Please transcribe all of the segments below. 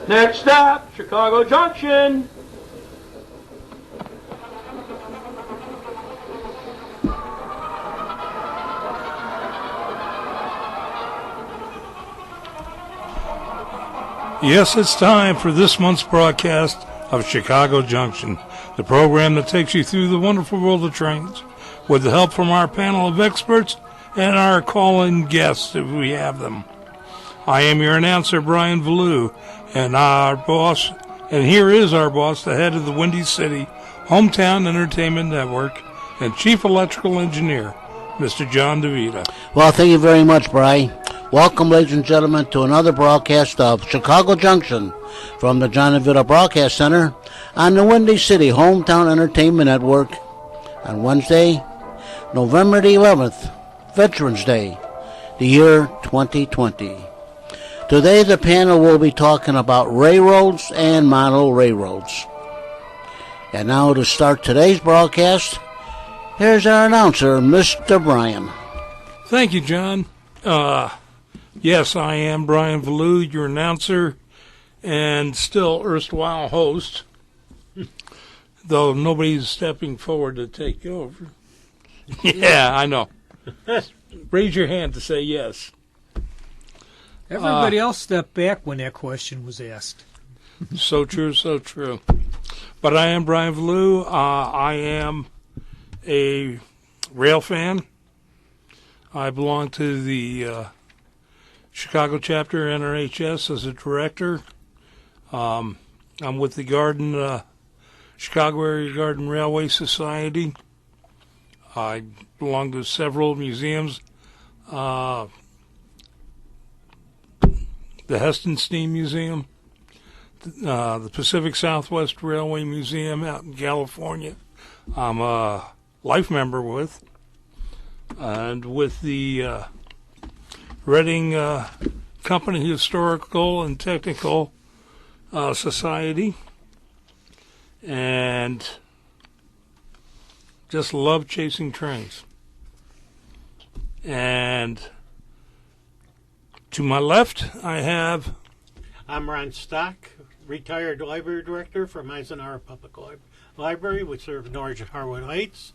Next stop, Chicago Junction. Yes, it's time for this month's broadcast of Chicago Junction, the program that takes you through the wonderful world of trains, with the help from our panel of experts and our call-in guests if we have them. I am your announcer, Brian Valou, and here is our boss, the head of the Windy City Hometown Entertainment Network and Chief Electrical Engineer, Mr. John DeVita. Well, thank you very much, Brian. Welcome, ladies and gentlemen, to another broadcast of Chicago Junction from the John DeVita Broadcast Center on the Windy City Hometown Entertainment Network on Wednesday, November the 11th, Veterans Day, the year 2020. Today, the panel will be talking about railroads and model railroads. And now to start today's broadcast, here's our announcer, Mr. Brian. Thank you, John. Yes, I am Brian Valou, your announcer, and still erstwhile host, though nobody's stepping forward to take over. Yeah, I know. Raise your hand to say yes. Everybody else stepped back when that question was asked. So true, so true. But I am Brian Valou. I am a rail fan. I belong to the Chicago chapter NRHS as a director. I'm with the Chicago Area Garden Railway Society. I belong to several museums. The Heston Steam Museum, the Pacific Southwest Railway Museum out in California, I'm a life member with, and with the Reading Company Historical and Technical Society, and just love chasing trains. And to my left, I'm Ron Stock, retired library director from Eisenhower Public Library, which serves Norwich and Harwood Heights.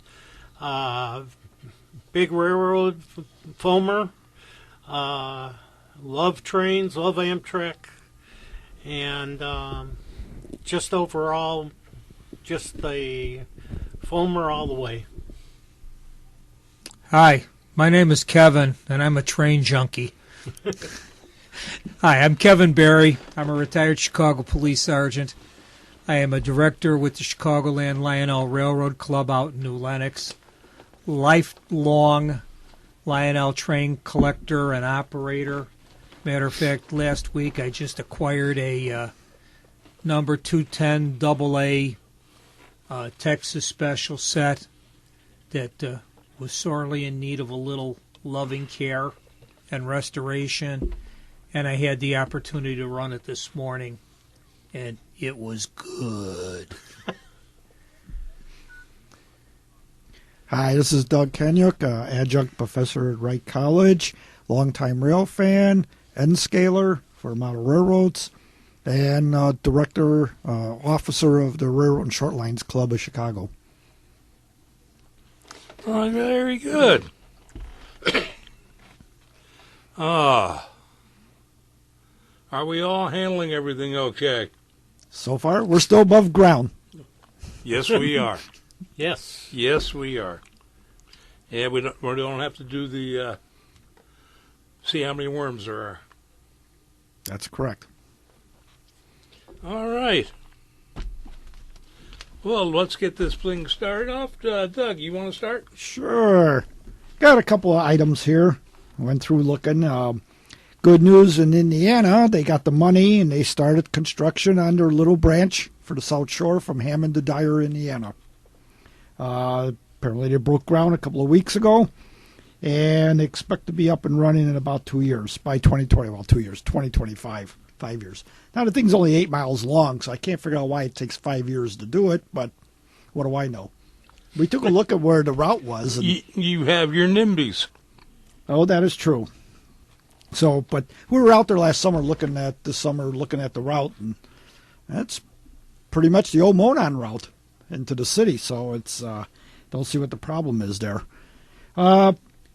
Big railroad foamer. Love trains, love Amtrak, and just overall, just a foamer all the way. Hi, my name is Kevin, and I'm a train junkie. Hi, I'm Kevin Barry. I'm a retired Chicago police sergeant. I am a director with the Chicagoland Lionel Railroad Club out in New Lenox. Lifelong Lionel train collector and operator. Matter of fact, last week I just acquired a number 210 AA Texas Special set that was sorely in need of a little loving care and restoration, and I had the opportunity to run it this morning, and it was good. Hi, this is Doug Kenyuk, adjunct professor at Wright College, longtime rail fan, N-scaler for model railroads, and director, officer of the Railroad and Short Lines Club of Chicago. Oh, very good. Are we all handling everything okay? So far, we're still above ground. Yes, we are. Yes. Yes, we are. Yeah, we don't have to do the see how many worms there are. That's correct. All right. Well, let's get this thing started off. Doug, you want to start? Sure. Got a couple of items here. Went through looking. Good news in Indiana. They got the money and they started construction on their little branch for the South Shore from Hammond to Dyer, Indiana. Apparently they broke ground a couple of weeks ago and they expect to be up and running in about 2 years, by 2020. Well, 2 years, 2025, 5 years. Now, the thing's only 8 miles long, so I can't figure out why it takes 5 years to do it, but what do I know? We took a look at where the route was. And, you have your NIMBYs. oh, that is true. So, but we were out there last summer looking at the route, and that's pretty much the old Monon route into the city. So it's don't see what the problem is there.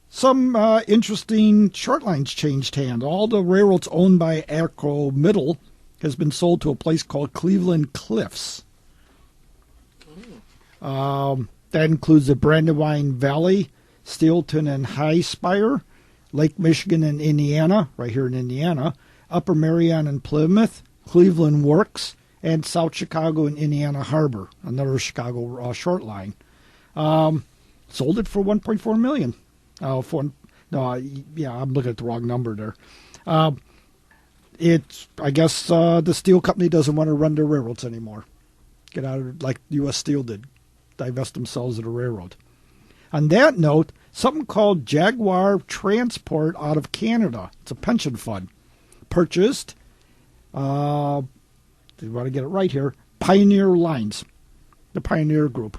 Some interesting short lines changed hands. All the railroads owned by Acro Middle has been sold to a place called Cleveland Cliffs. That includes the Brandywine Valley, Steelton and High Spire, Lake Michigan and Indiana, right here in Indiana, Upper Marion and Plymouth, Cleveland Works, and South Chicago and Indiana Harbor, another Chicago short line. Sold it for $1.4 million. I'm looking at the wrong number there. I guess the steel company doesn't want to run their railroads anymore. Get out of like U.S. Steel did, divest themselves of the railroad. On that note, something called Jaguar Transport out of Canada. It's a pension fund. Purchased, you want to get it right here, Pioneer Lines, the Pioneer Group.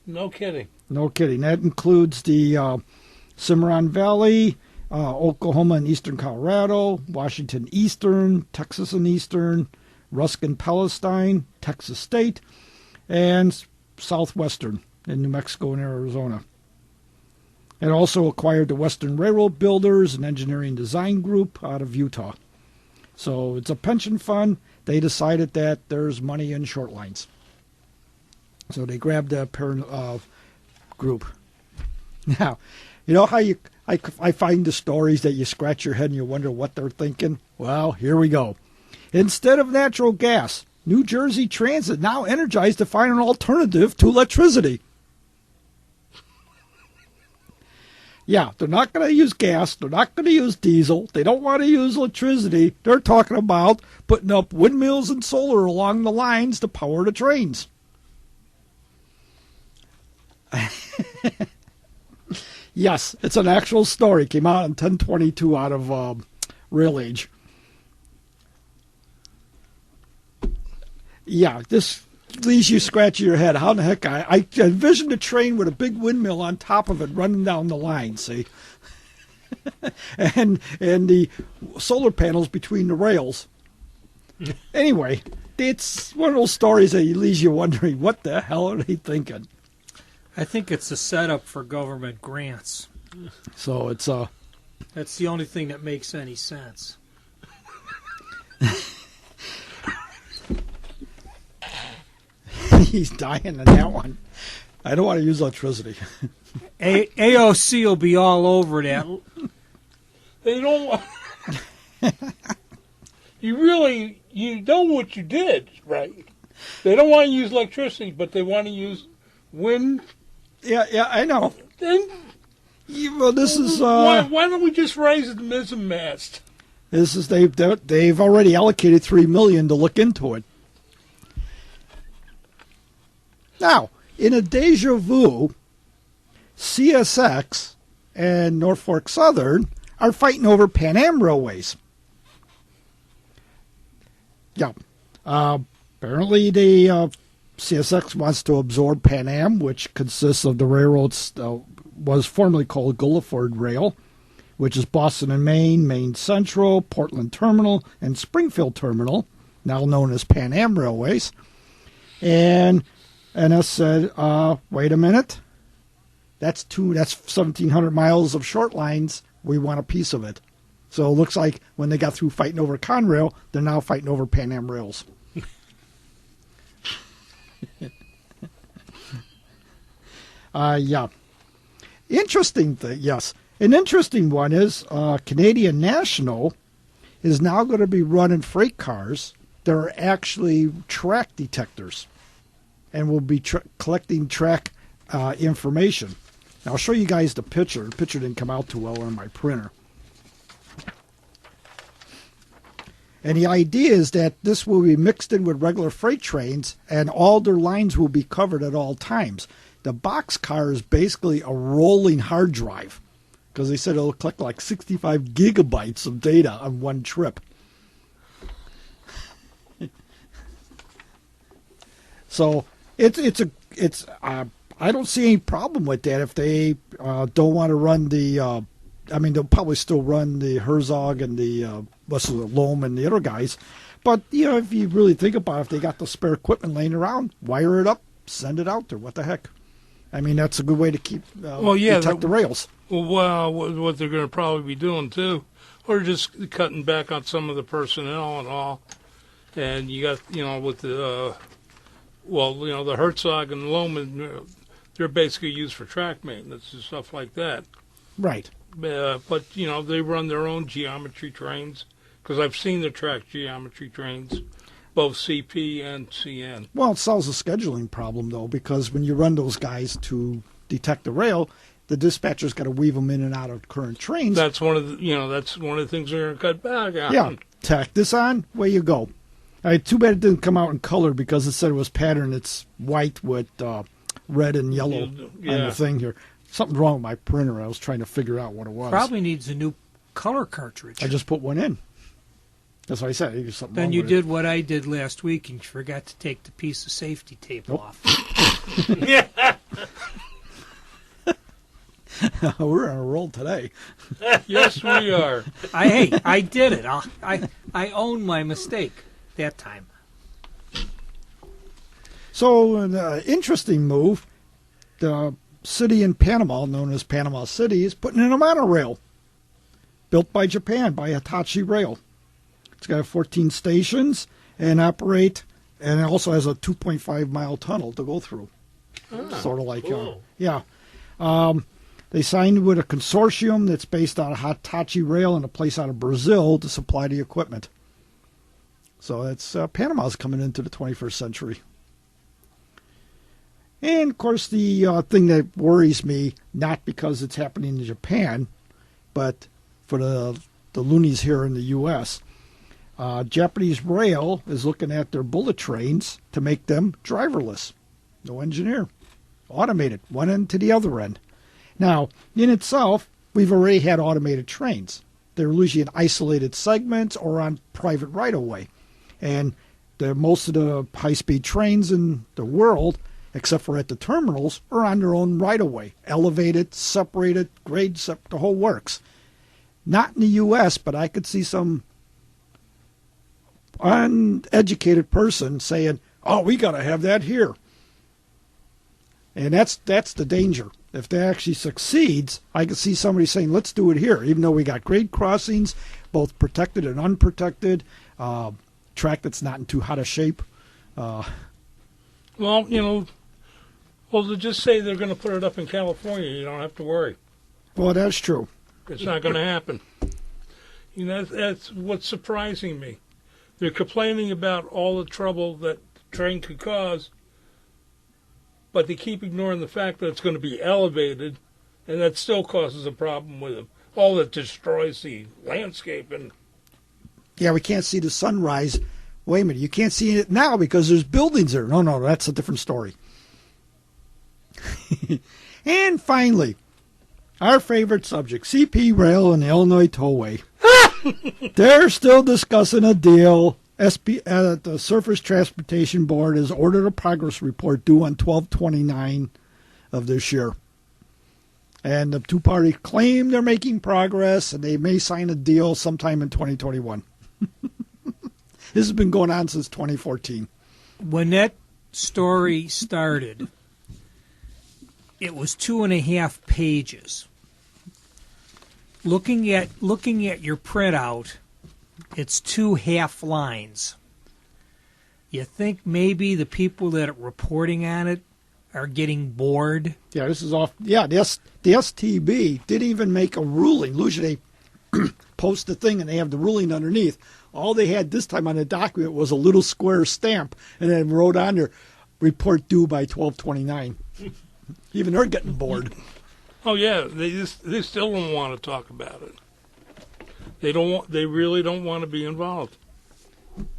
No kidding. No kidding. That includes the Cimarron Valley, Oklahoma and eastern Colorado, Washington Eastern, Texas and Eastern, Ruskin Palestine, Texas State, and Southwestern in New Mexico and Arizona. It also acquired the Western Railroad Builders and Engineering Design Group out of Utah. So it's a pension fund. They decided that there's money in short lines. So they grabbed that parent group. Now, you know how I find the stories that you scratch your head and you wonder what they're thinking? Well, here we go. Instead of natural gas, New Jersey Transit now energized to find an alternative to electricity. Yeah, they're not going to use gas. They're not going to use diesel. They don't want to use electricity. They're talking about putting up windmills and solar along the lines to power the trains. Yes, it's an actual story. Came out in 1022 out of Rail Age. Yeah, this leaves you scratching your head. How in the heck? I envisioned a train with a big windmill on top of it running down the line, see? and the solar panels between the rails. Anyway, it's one of those stories that leaves you wondering, what the hell are they thinking? I think it's a setup for government grants. So it's That's the only thing that makes any sense. He's dying in that one. I don't want to use electricity. AOC will be all over that. They don't. You know what you did, right? They don't want to use electricity, but they want to use wind. Yeah, I know. Then, well, this is why don't we just raise the mizzen mast? This is they've already allocated $3 million to look into it. Now, in a deja vu, CSX and Norfolk Southern are fighting over Pan Am railways. Yeah, apparently the CSX wants to absorb Pan Am, which consists of the railroads was formerly called Gulliford Rail, which is Boston and Maine, Maine Central, Portland Terminal, and Springfield Terminal, now known as Pan Am Railways. And NS said, wait a minute, that's 1,700 miles of short lines. We want a piece of it. So it looks like when they got through fighting over Conrail, they're now fighting over Pan Am rails. Yeah. Interesting thing, yes. An interesting one is Canadian National is now going to be running freight cars that are actually track detectors and will be collecting track information. Now, I'll show you guys the picture. The picture didn't come out too well on my printer. And the idea is that this will be mixed in with regular freight trains, and all their lines will be covered at all times. The boxcar is basically a rolling hard drive, because they said it'll collect like 65 gigabytes of data on one trip. So I don't see any problem with that if they don't want to run the I mean, they'll probably still run the Herzog and the Lohm and the other guys. But, if you really think about it, if they got the spare equipment laying around, wire it up, send it out there. What the heck? I mean, that's a good way to keep protect the rails. Well, what they're going to probably be doing, too, or just cutting back on some of the personnel and all. And you got, with the, the Herzog and Lohmann, they're basically used for track maintenance and stuff like that. Right. But, they run their own geometry trains, because I've seen the track geometry trains, both CP and CN. Well, it solves a scheduling problem, though, because when you run those guys to detect the rail, the dispatcher's got to weave them in and out of current trains. That's one of the things they're going to cut back on. Yeah, tack this on, way you go. Too bad it didn't come out in color because it said it was patterned. It's white with red and yellow on the thing here. Something's wrong with my printer. I was trying to figure out what it was. Probably needs a new color cartridge. I just put one in. That's what I said. Then you did what I did last week and forgot to take the piece of safety tape off. Yeah. We're on a roll today. Yes, we are. I did it. I own my mistake that time. So, an interesting move. The city in Panama, known as Panama City, is putting in a monorail built by Japan, by Hitachi Rail. It's got 14 stations and it also has a 2.5-mile tunnel to go through. Sort of like, cool. They signed with a consortium that's based out of Hitachi Rail and a place out of Brazil to supply the equipment. So it's Panama's coming into the 21st century. And, of course, the thing that worries me, not because it's happening in Japan, but for the loonies here in the U.S., Japanese Rail is looking at their bullet trains to make them driverless. No engineer. Automated, one end to the other end. Now, in itself, we've already had automated trains. They're usually in isolated segments or on private right-of-way. And most of the high-speed trains in the world, except for at the terminals, are on their own right-of-way. Elevated, separated, grade, the whole works. Not in the U.S., but I could see some uneducated person saying, oh, we got to have that here. And that's the danger. If that actually succeeds, I could see somebody saying, let's do it here, even though we got grade crossings, both protected and unprotected, track that's not in too hot a shape. Well, to just say they're going to put it up in California, you don't have to worry. Well, that's true. It's not going to happen. That's what's surprising me. They're complaining about all the trouble that the train could cause, but they keep ignoring the fact that it's going to be elevated, and that still causes a problem with them. All that destroys the landscape. And yeah, we can't see the sunrise. Wait a minute, you can't see it now because there's buildings there. No, that's a different story. And finally, our favorite subject, CP Rail and the Illinois Tollway. They're still discussing a deal. The Surface Transportation Board has ordered a progress report due on 12/29 of this year. And the two parties claim they're making progress, and they may sign a deal sometime in 2021. This has been going on since 2014. When that story started, it was 2.5 pages. Looking at your printout, it's 2 half lines. You think maybe the people that are reporting on it are getting bored? Yeah, this is off. Yeah, the STB didn't even make a ruling. Usually they post the thing and they have the ruling underneath. All they had this time on the document was a little square stamp and then wrote on there, report due by 12/29. Even they're getting bored. oh yeah, they still don't want to talk about it. They really don't want to be involved.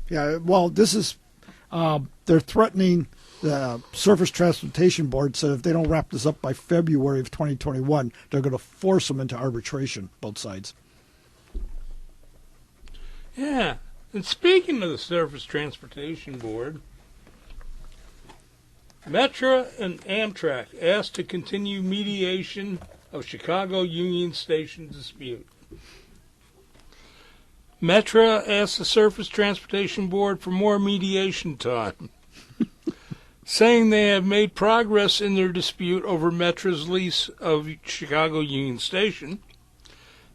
Yeah, well, this is they're threatening. The Surface Transportation Board said if they don't wrap this up by February of 2021, they're going to force them into arbitration, both sides. Yeah, and speaking of the Surface Transportation Board, Metra and Amtrak asked to continue mediation of Chicago Union Station dispute. Metra asked the Surface Transportation Board for more mediation time, saying they have made progress in their dispute over Metra's lease of Chicago Union Station.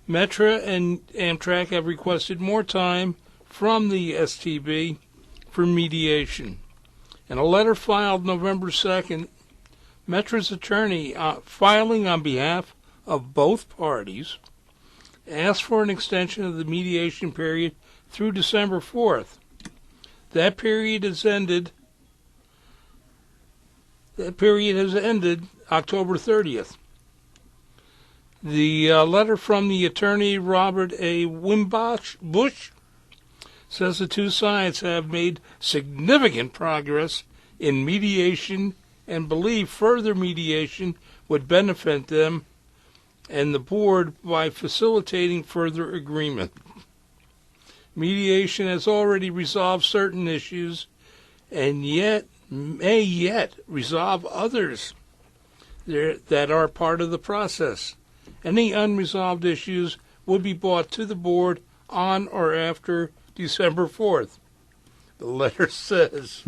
Metra and Amtrak have requested more time from the STB for mediation. In a letter filed November 2nd, Metra's attorney, filing on behalf of both parties, asked for an extension of the mediation period through December 4th. That period has ended October 30th. The letter from the attorney, Robert A. Bush, says the two sides have made significant progress in mediation and believe further mediation would benefit them and the board by facilitating further agreement. Mediation has already resolved certain issues and may yet resolve others that are part of the process. Any unresolved issues would be brought to the board on or after December 4th. The letter says.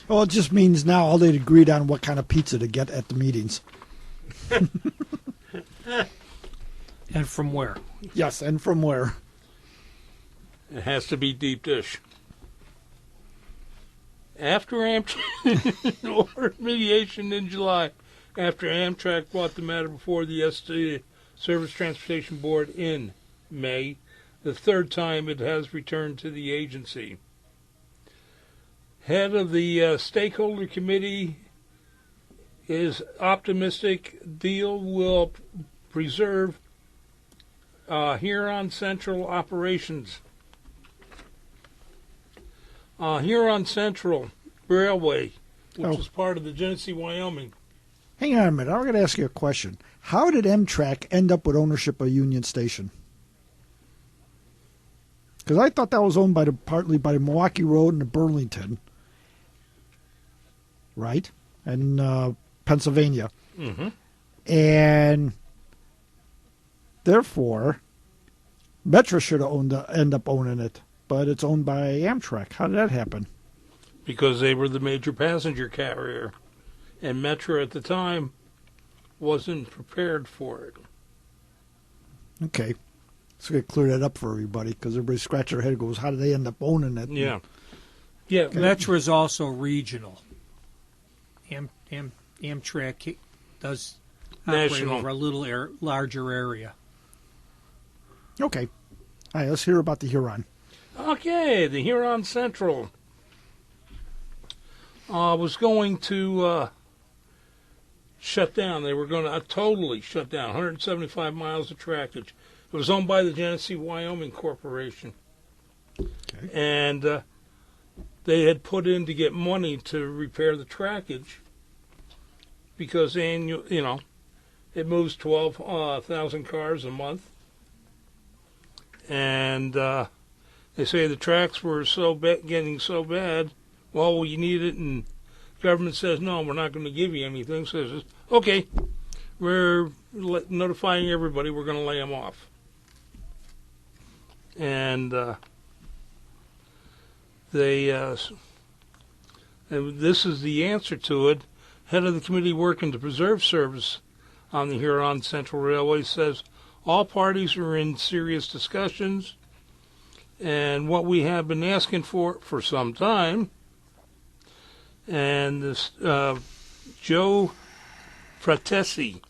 Well, it just means now all they'd agreed on what kind of pizza to get at the meetings. And from where? Yes, and from where? It has to be deep dish. After Amtrak ordered mediation in July, after Amtrak brought the matter before the Surface Transportation Board in May, the third time it has returned to the agency. Head of the stakeholder committee is optimistic deal will preserve Huron Central operations. Huron Central Railway, which is part of the Genesee, Wyoming. Hang on a minute. I'm going to ask you a question. How did Amtrak end up with ownership of Union Station? Because I thought that was owned partly by the Milwaukee Road and the Burlington, right? And Pennsylvania. Mm-hmm. And therefore, Metra should have end up owning it, but it's owned by Amtrak. How did that happen? Because they were the major passenger carrier, and Metra at the time wasn't prepared for it. Okay. So we got to clear that up for everybody, because everybody scratches their head and goes, how did they end up owning it? Yeah. Yeah. Okay. Metra is also regional. Amtrak does operate National. over a little larger area. Okay. All right, let's hear about the Huron. Okay, the Huron Central was going to shut down. They were going to totally shut down 175 miles of trackage. It was owned by the Genesee, Wyoming Corporation. Okay. And they had put in to get money to repair the trackage because it moves 12,000 cars a month. And they say the tracks were getting so bad, well, you need it, and government says, no, we're not going to give you anything. So it says, okay, we're notifying everybody we're going to lay them off. And and this is the answer to it. Head of the committee working to preserve service on the Huron Central Railway says all parties are in serious discussions, and what we have been asking for some time. And this Joe Fratesi,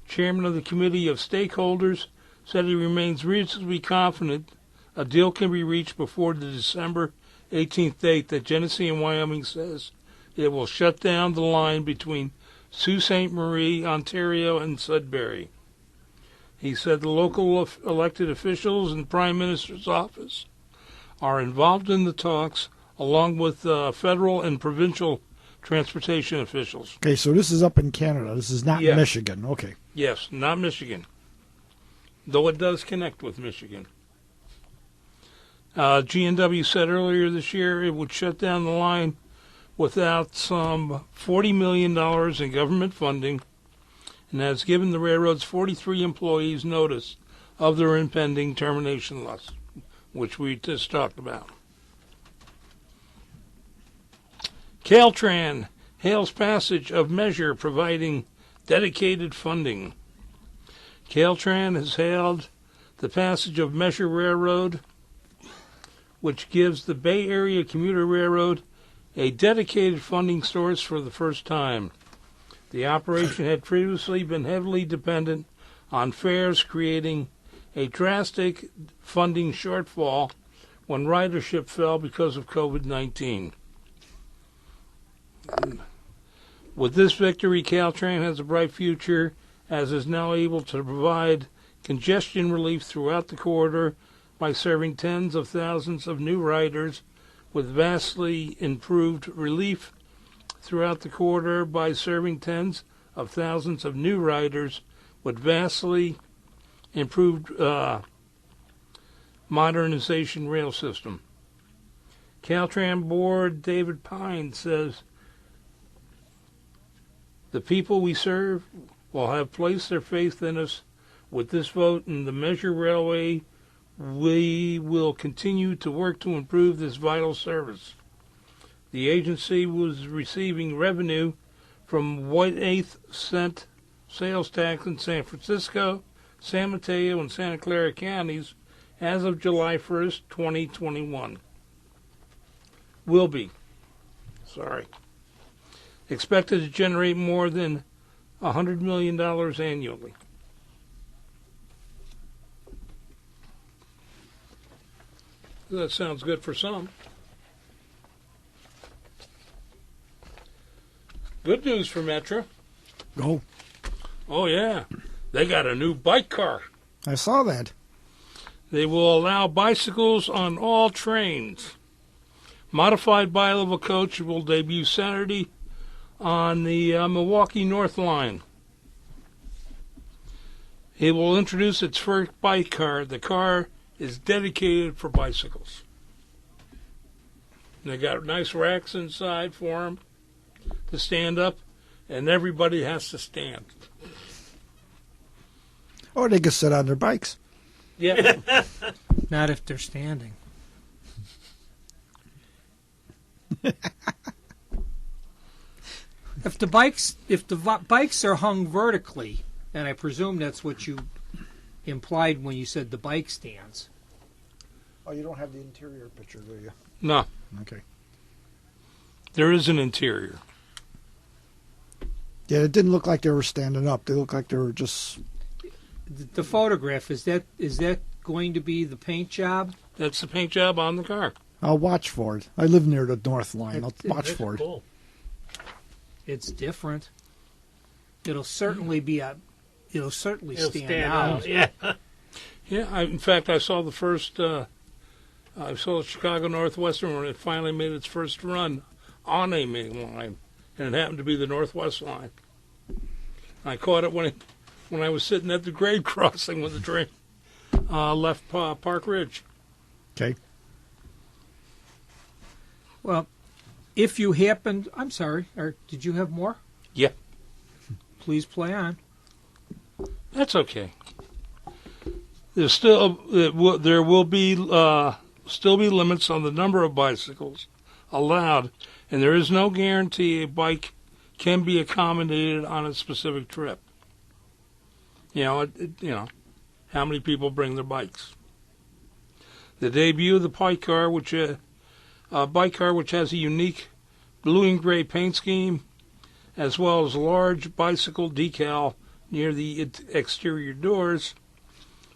chairman of the committee of stakeholders, said he remains reasonably confident a deal can be reached before the December 18th date that Genesee and Wyoming says it will shut down the line between Sault Ste. Marie, Ontario, and Sudbury. He said the local elected officials and the Prime Minister's office are involved in the talks, along with federal and provincial transportation officials. Okay, so this is up in Canada. This is not Yeah. Michigan. Okay. Yes, not Michigan, though it does connect with Michigan. G&W said earlier this year it would shut down the line without some $40 million in government funding, and has given the railroad's 43 employees notice of their impending termination list, which we just talked about. Caltran hails passage of measure providing dedicated funding. Caltran has hailed the passage of Measure Railroad, which gives the Bay Area Commuter Railroad a dedicated funding source for the first time. The operation had previously been heavily dependent on fares, creating a drastic funding shortfall when ridership fell because of COVID-19. With this victory, Caltrain has a bright future, as is now able to provide congestion relief throughout the corridor by serving tens of thousands of new riders, with vastly improved relief throughout the corridor by serving tens of thousands of new riders with vastly improved modernization rail system. Caltran board David Pine says, "The people we serve will have placed their faith in us. With this vote in the Measure Railway, we will continue to work to improve this vital service." The agency was receiving revenue from 1/8 cent sales tax in San Francisco, San Mateo, and Santa Clara counties as of July 1st, 2021. Will be. Expected to generate more than $100 million annually. That sounds good for some. Good news for Metra. Go. Oh, yeah. They got a new bike car. I saw that. They will allow bicycles on all trains. Modified bi-level coach will debut Saturday on the Milwaukee North Line. It will introduce its first bike car. The car is dedicated for bicycles. They got nice racks inside for them to stand up, and everybody has to stand. Or they could sit on their bikes. Yeah. Not if they're standing. If the bikes are hung vertically, and I presume that's what you implied when you said the bike stands. Oh, you don't have the interior picture, do you? No. Okay. There is an interior. Yeah, it didn't look like they were standing up. They looked like they were just... The photograph, is that going to be the paint job? That's the paint job on the car. I'll watch for it. I live near the North Line. I'll watch for it. Cool. It's different. It'll certainly It'll stand out. Yeah. Yeah, in fact, I saw the first, I saw the Chicago Northwestern when it finally made its first run on a main line, and it happened to be the Northwest line. I caught it when I was sitting at the grade crossing when the train left Park Ridge. Okay. Well, if you happened, I'm sorry, or did you have more? Yeah. Please play on. That's okay. There will be still be limits on the number of bicycles allowed, and there is no guarantee a bike can be accommodated on a specific trip. You know, how many people bring their bikes? The debut of the bike car, which has a unique blue and gray paint scheme, as well as a large bicycle decal near the exterior doors,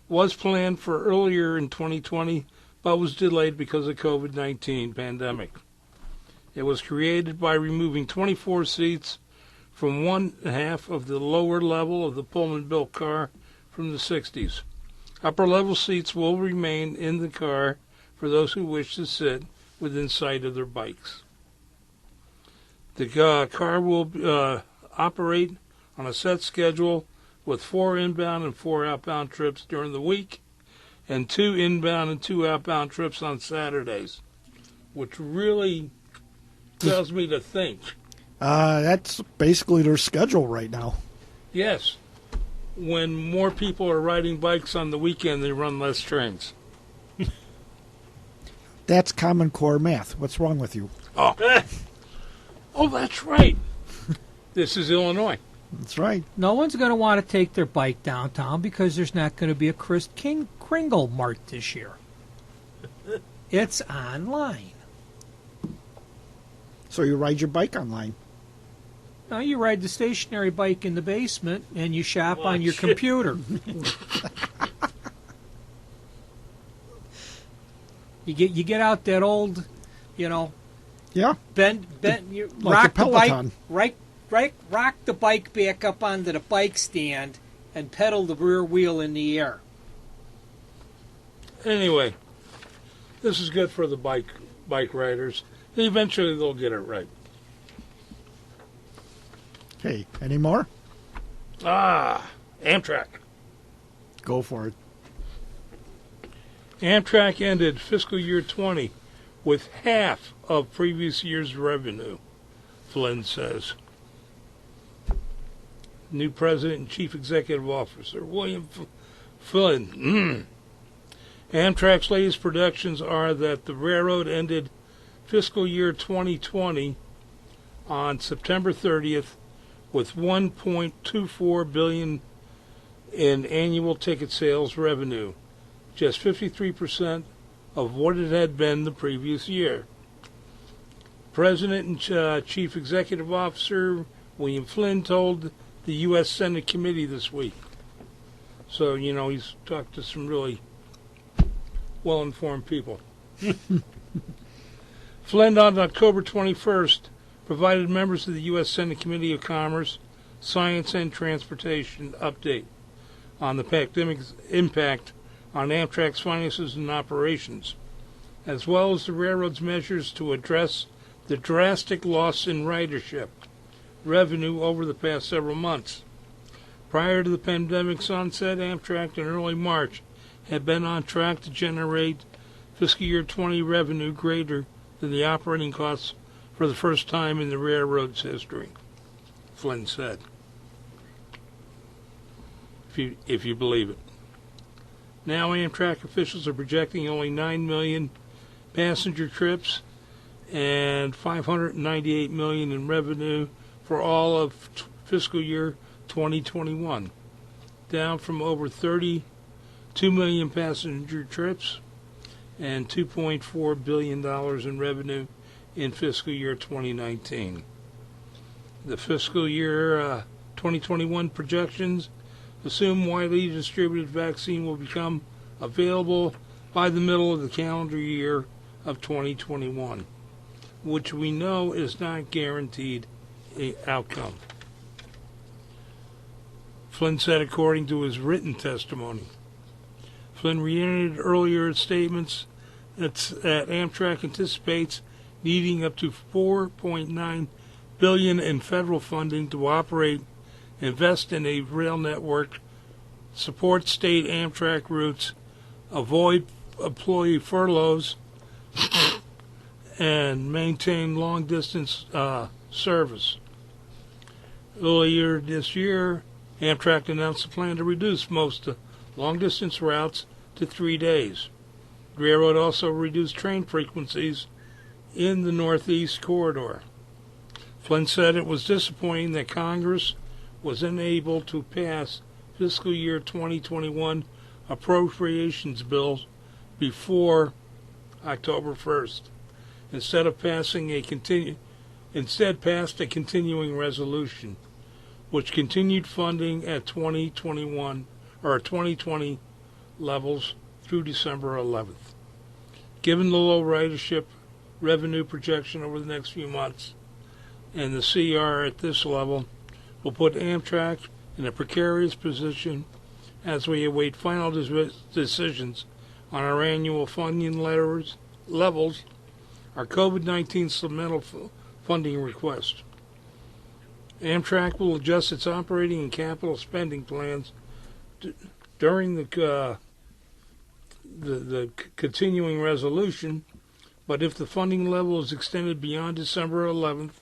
was planned for earlier in 2020, but was delayed because of COVID-19 pandemic. It was created by removing 24 seats from one half of the lower level of the Pullman-built car from the 60s. Upper-level seats will remain in the car for those who wish to sit within sight of their bikes. The car will operate on a set schedule with 4 inbound and 4 outbound trips during the week, and 2 inbound and 2 outbound trips on Saturdays, which really tells me to think. That's basically their schedule right now. Yes, when more people are riding bikes on the weekend, they run less trains. That's Common Core math. What's wrong with you? Oh, oh, that's right. This is Illinois. That's right. No one's going to want to take their bike downtown because there's not going to be a Chris King Kringle Mart this year. It's online. So you ride your bike online. Now you ride the stationary bike in the basement and you shop on your computer. You get out that old, Yeah. you Like rock a the Peloton. bike, rock the bike back up onto the bike stand and pedal the rear wheel in the air. Anyway, this is good for the bike riders. Eventually, they'll get it right. Hey, any more? Amtrak. Go for it. Amtrak ended fiscal year 20 with half of previous year's revenue, Flynn says. New president and chief executive officer, William Flynn. Amtrak's latest projections are that the railroad ended fiscal year 2020 on September 30th with $1.24 billion in annual ticket sales revenue, just 53% of what it had been the previous year. President and Chief Executive Officer William Flynn told the U.S. Senate committee this week. So, he's talked to some really well-informed people. Flynn, on October 21st, provided members of the U.S. Senate Committee of Commerce, Science, and Transportation update on the pandemic's impact on Amtrak's finances and operations, as well as the railroad's measures to address the drastic loss in ridership revenue over the past several months. Prior to the pandemic's onset, Amtrak in early March had been on track to generate fiscal year 20 revenue greater than the operating costs for the first time in the railroad's history, Flynn said, if you believe it. Now Amtrak officials are projecting only 9 million passenger trips and $598 million in revenue for all of fiscal year 2021, down from over 32 million passenger trips and $2.4 billion in revenue in fiscal year 2019. The fiscal year 2021 projections assume widely distributed vaccine will become available by the middle of the calendar year of 2021, which we know is not guaranteed an outcome. Flynn said according to his written testimony. Flynn reiterated earlier statements that Amtrak anticipates needing up to $4.9 billion in federal funding to operate, invest in a rail network, support state Amtrak routes, avoid employee furloughs, and maintain long-distance service. Earlier this year, Amtrak announced a plan to reduce most long-distance routes to 3 days. The railroad also reduced train frequencies in the Northeast Corridor. Flynn said it was disappointing that Congress was unable to pass fiscal year 2021 appropriations bills before October 1st. Instead passed a continuing resolution, which continued funding at 2020 levels through December 11th. Given the low ridership revenue projection over the next few months, and the CR at this level will put Amtrak in a precarious position as we await final decisions on our annual funding levels, our COVID-19 supplemental funding request. Amtrak will adjust its operating and capital spending plans during the continuing resolution, but if the funding level is extended beyond December 11th,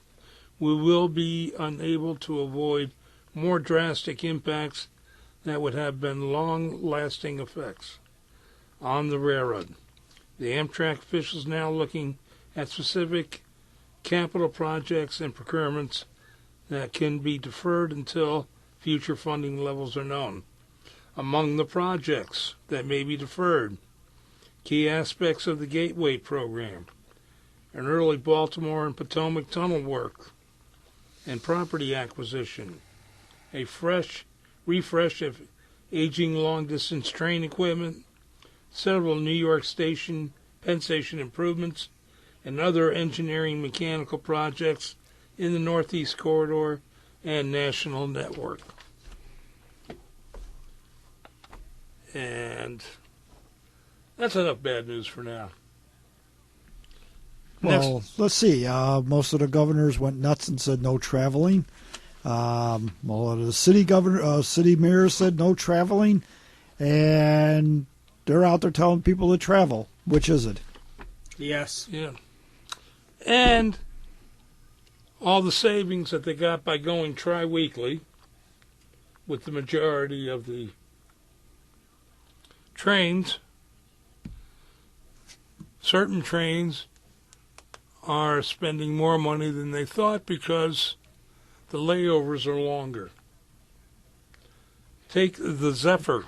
we will be unable to avoid more drastic impacts that would have been long-lasting effects on the railroad. The Amtrak officials now looking at specific capital projects and procurements that can be deferred until future funding levels are known. Among the projects that may be deferred, key aspects of the Gateway program, an early Baltimore and Potomac tunnel work, and property acquisition, a refresh of aging long-distance train equipment, several New York Station, Penn Station improvements, and other engineering mechanical projects in the Northeast Corridor and National Network. And that's enough bad news for now. Well, let's see. Most of the governors went nuts and said no traveling. Well, the city mayor said no traveling, and they're out there telling people to travel. Which is it? Yes. Yeah. And all the savings that they got by going tri-weekly with the majority of the trains, certain trains are spending more money than they thought because the layovers are longer. Take the Zephyr.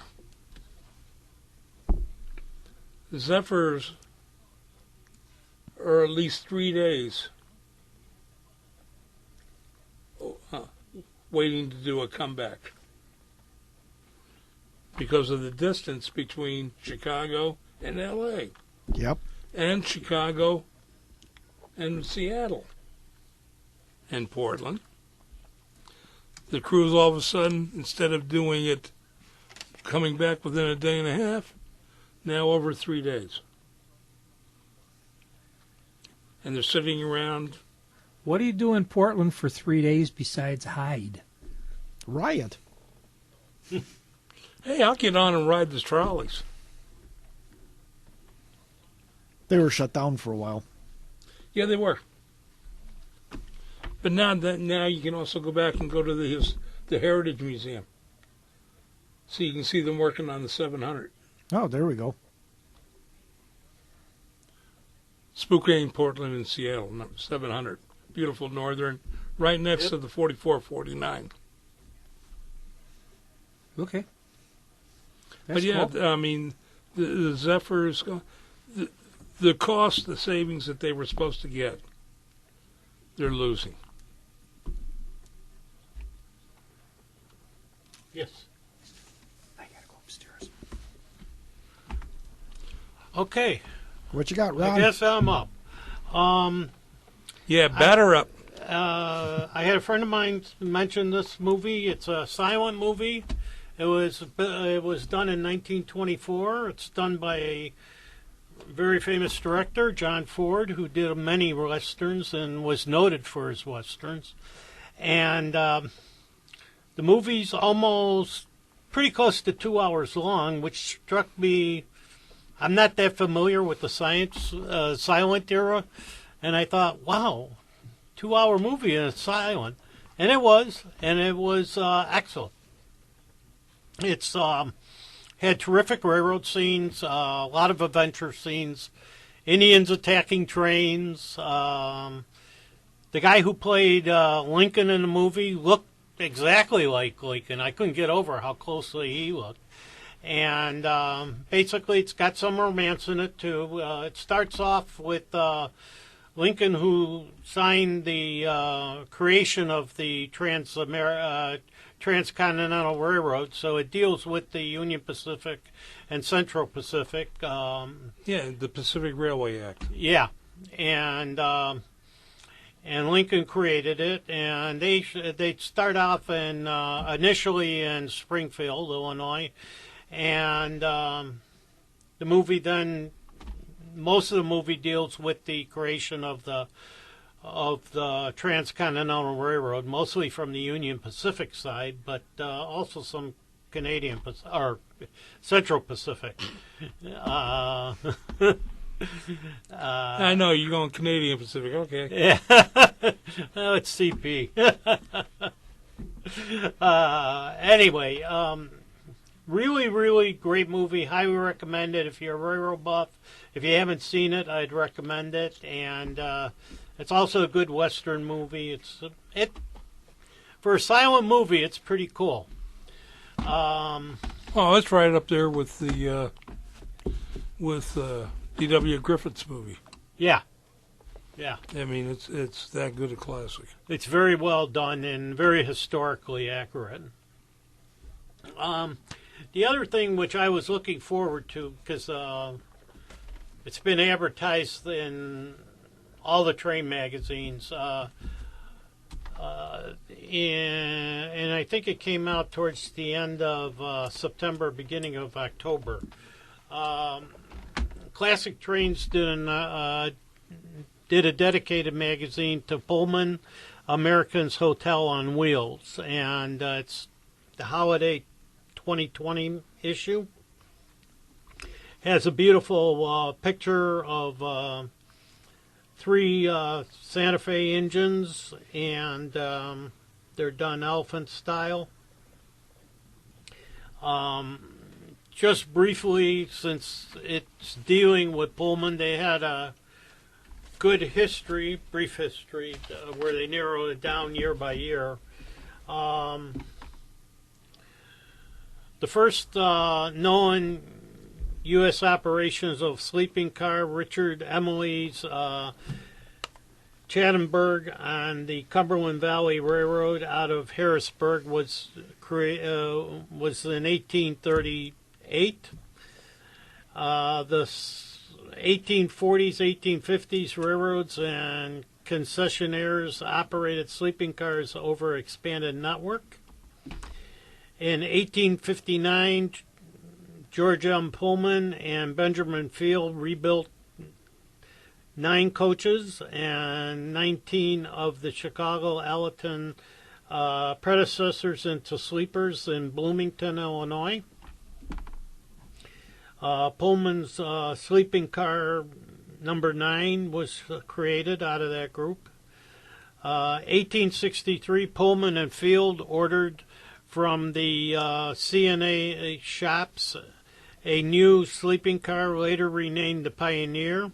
The Zephyrs are at least 3 days waiting to do a comeback because of the distance between Chicago and L.A. Yep. And Chicago and Seattle and Portland. The crews all of a sudden, instead of doing it coming back within a day and a half, now over 3 days. And they're sitting around. What do you do in Portland for 3 days besides hide? Riot. Hey, I'll get on and ride the trolleys. They were shut down for a while. Yeah, they were. But now you can also go back and go to the Heritage Museum. So you can see them working on the 700. Oh, there we go. Spokane, Portland, and Seattle, 700. Beautiful northern, right next to the 4449. Okay. But yeah, cool. I mean, the Zephyrs, the cost, the savings that they were supposed to get, they're losing. Yes. I gotta go upstairs. Okay. What you got, Ron? I guess I'm up. Yeah, batter up. I had a friend of mine mention this movie. It's a silent movie. It was done in 1924. It's done by a very famous director, John Ford, who did many westerns and was noted for his westerns. And the movie's almost pretty close to 2 hours long, which struck me. I'm not that familiar with the silent era, and I thought, wow, 2 hour movie and it's silent. And it was excellent. It's had terrific railroad scenes, a lot of adventure scenes, Indians attacking trains. The guy who played Lincoln in the movie looked exactly like Lincoln. I couldn't get over how closely he looked. And basically it's got some romance in it, too. It starts off with Lincoln, who signed the creation of the Transcontinental Railroad, so it deals with the Union Pacific and Central Pacific. The Pacific Railway Act. Yeah, and Lincoln created it, and they start off initially in Springfield, Illinois, and the movie then. Most of the movie deals with the creation of the Transcontinental Railroad, mostly from the Union Pacific side, but also some Canadian or Central Pacific. I know you're going Canadian Pacific. Okay. Yeah. Oh, it's CP. Anyway, really, really great movie. Highly recommend it if you're a railroad buff. If you haven't seen it, I'd recommend it. And it's also a good Western movie. For a silent movie, it's pretty cool. Oh, it's right up there with the D.W. Griffith's movie. Yeah. I mean, it's that good a classic. It's very well done and very historically accurate. The other thing which I was looking forward to, because it's been advertised in all the train magazines, and I think it came out towards the end of September, beginning of October. Classic Trains did a dedicated magazine to Pullman American's Hotel on Wheels, and it's the holiday 2020 issue. Has a beautiful picture of 3 Santa Fe engines, and they're done elephant style. Just briefly, since it's dealing with Pullman, they had a good history, brief history, where they narrowed it down year by year. The first known U.S. operations of sleeping car, Richard Emily's Chattanburg on the Cumberland Valley Railroad out of Harrisburg was in 1838. The 1840s, 1850s railroads and concessionaires operated sleeping cars over an expanded network. In 1859, George M. Pullman and Benjamin Field rebuilt 9 coaches and 19 of the Chicago Allerton predecessors into sleepers in Bloomington, Illinois. Pullman's sleeping car number 9 was created out of that group. 1863, Pullman and Field ordered from the CNA shops a new sleeping car, later renamed the Pioneer,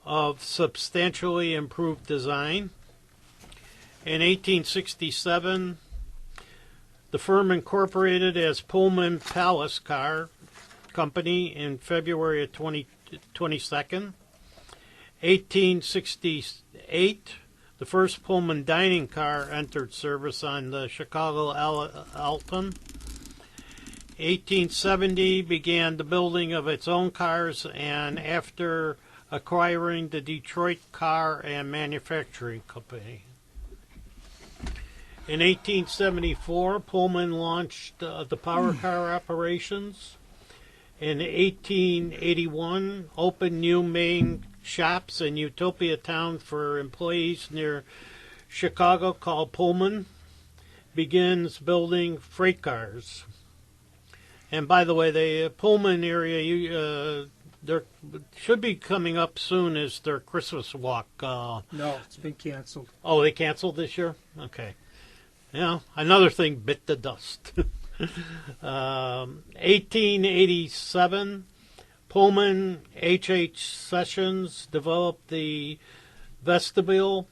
of substantially improved design. In 1867, the firm incorporated as Pullman Palace Car Company in February of 22nd. 1868, the first Pullman dining car entered service on the Chicago Alton. 1870 began the building of its own cars, and after acquiring the Detroit Car and Manufacturing Company. In 1874, Pullman launched the power car operations. In 1881, opened new main shops in Utopia Town for employees near Chicago called Pullman. Begins building freight cars. And by the way, the Pullman area, there should be coming up soon is their Christmas walk. No, it's been canceled. Oh, they canceled this year? Okay. Yeah, another thing bit the dust. 1887, Pullman H.H. Sessions developed the vestibule.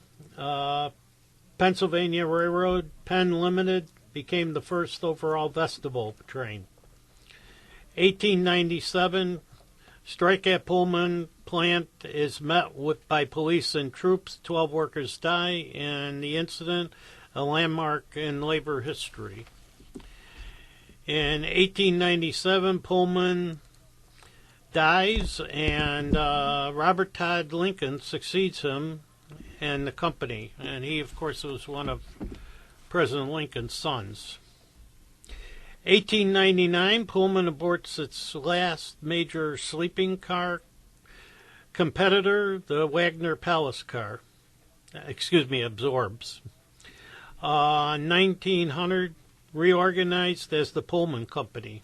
Pennsylvania Railroad, Penn Limited, became the first overall vestibule train. 1897, strike at Pullman plant is met with by police and troops. 12 workers die in the incident, a landmark in labor history. In 1897, Pullman dies, and Robert Todd Lincoln succeeds him in the company. And he, of course, was one of President Lincoln's sons. 1899, Pullman aborts its last major sleeping car competitor, the Wagner Palace car. Absorbs. 1900, reorganized as the Pullman Company.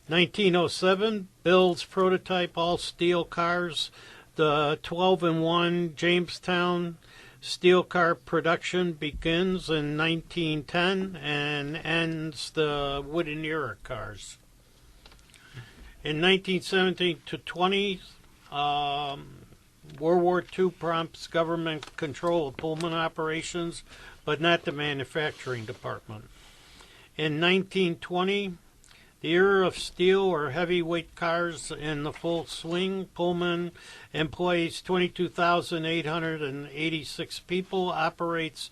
1907, builds prototype all-steel cars. The 12-in-1 Jamestown steel car production begins in 1910 and ends the wooden era cars. In 1917 to 20, World War II prompts government control of Pullman operations, but not the manufacturing department. In 1920, the era of steel or heavyweight cars in the full swing. Pullman employs 22,886 people, operates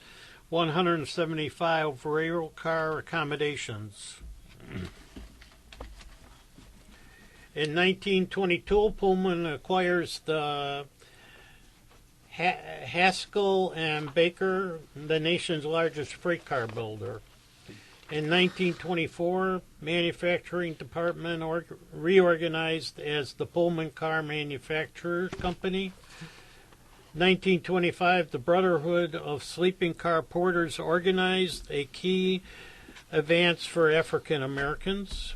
175 rail car accommodations. In 1922, Pullman acquires the Haskell and Baker, the nation's largest freight car builder. In 1924, manufacturing department reorganized as the Pullman Car Manufacturers Company. 1925, the Brotherhood of Sleeping Car Porters organized, a key advance for African Americans.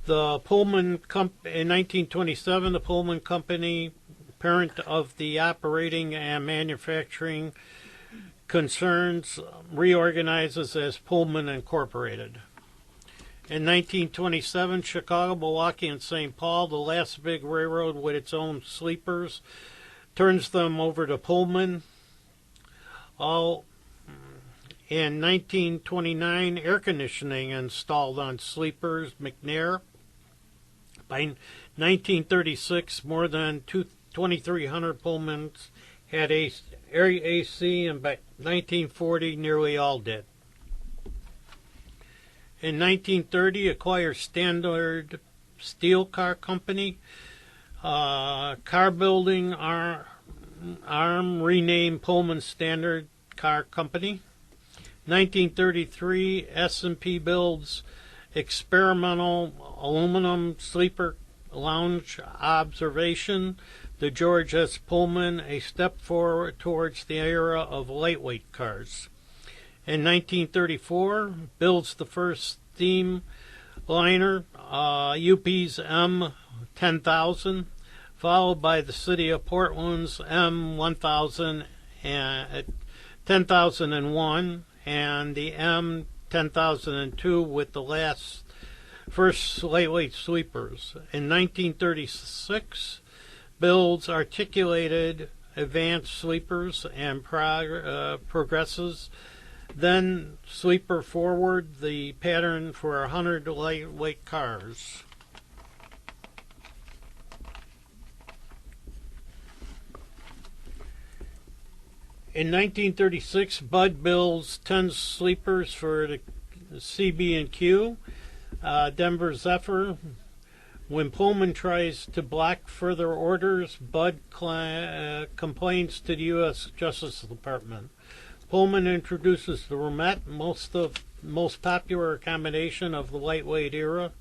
In 1927, the Pullman Company, parent of the operating and manufacturing concerns, reorganizes as Pullman Incorporated. In 1927, Chicago, Milwaukee, and St. Paul, the last big railroad with its own sleepers, turns them over to Pullman. In 1929, air conditioning installed on sleepers, McNair. By 1936, more than 2,300 Pullmans had AC, and by 1940, nearly all did. In 1930, acquired Standard Steel Car Company, car building arm renamed Pullman Standard Car Company. 1933, S&P builds experimental aluminum sleeper lounge observation, the George S. Pullman, a step forward towards the era of lightweight cars. In 1934, builds the first steam liner, UP's M10,000, followed by the city of Portland's M1000 and 10,001, and the M10,002 with the first lightweight sleepers. In 1936, builds articulated advanced sleepers and progresses. Then sleeper forward, the pattern for 100 lightweight cars. In 1936, Bud builds 10 sleepers for the CB&Q, Denver Zephyr. When Pullman tries to block further orders, Bud complains to the U.S. Justice Department. Pullman introduces the Romette, most popular accommodation of the lightweight era.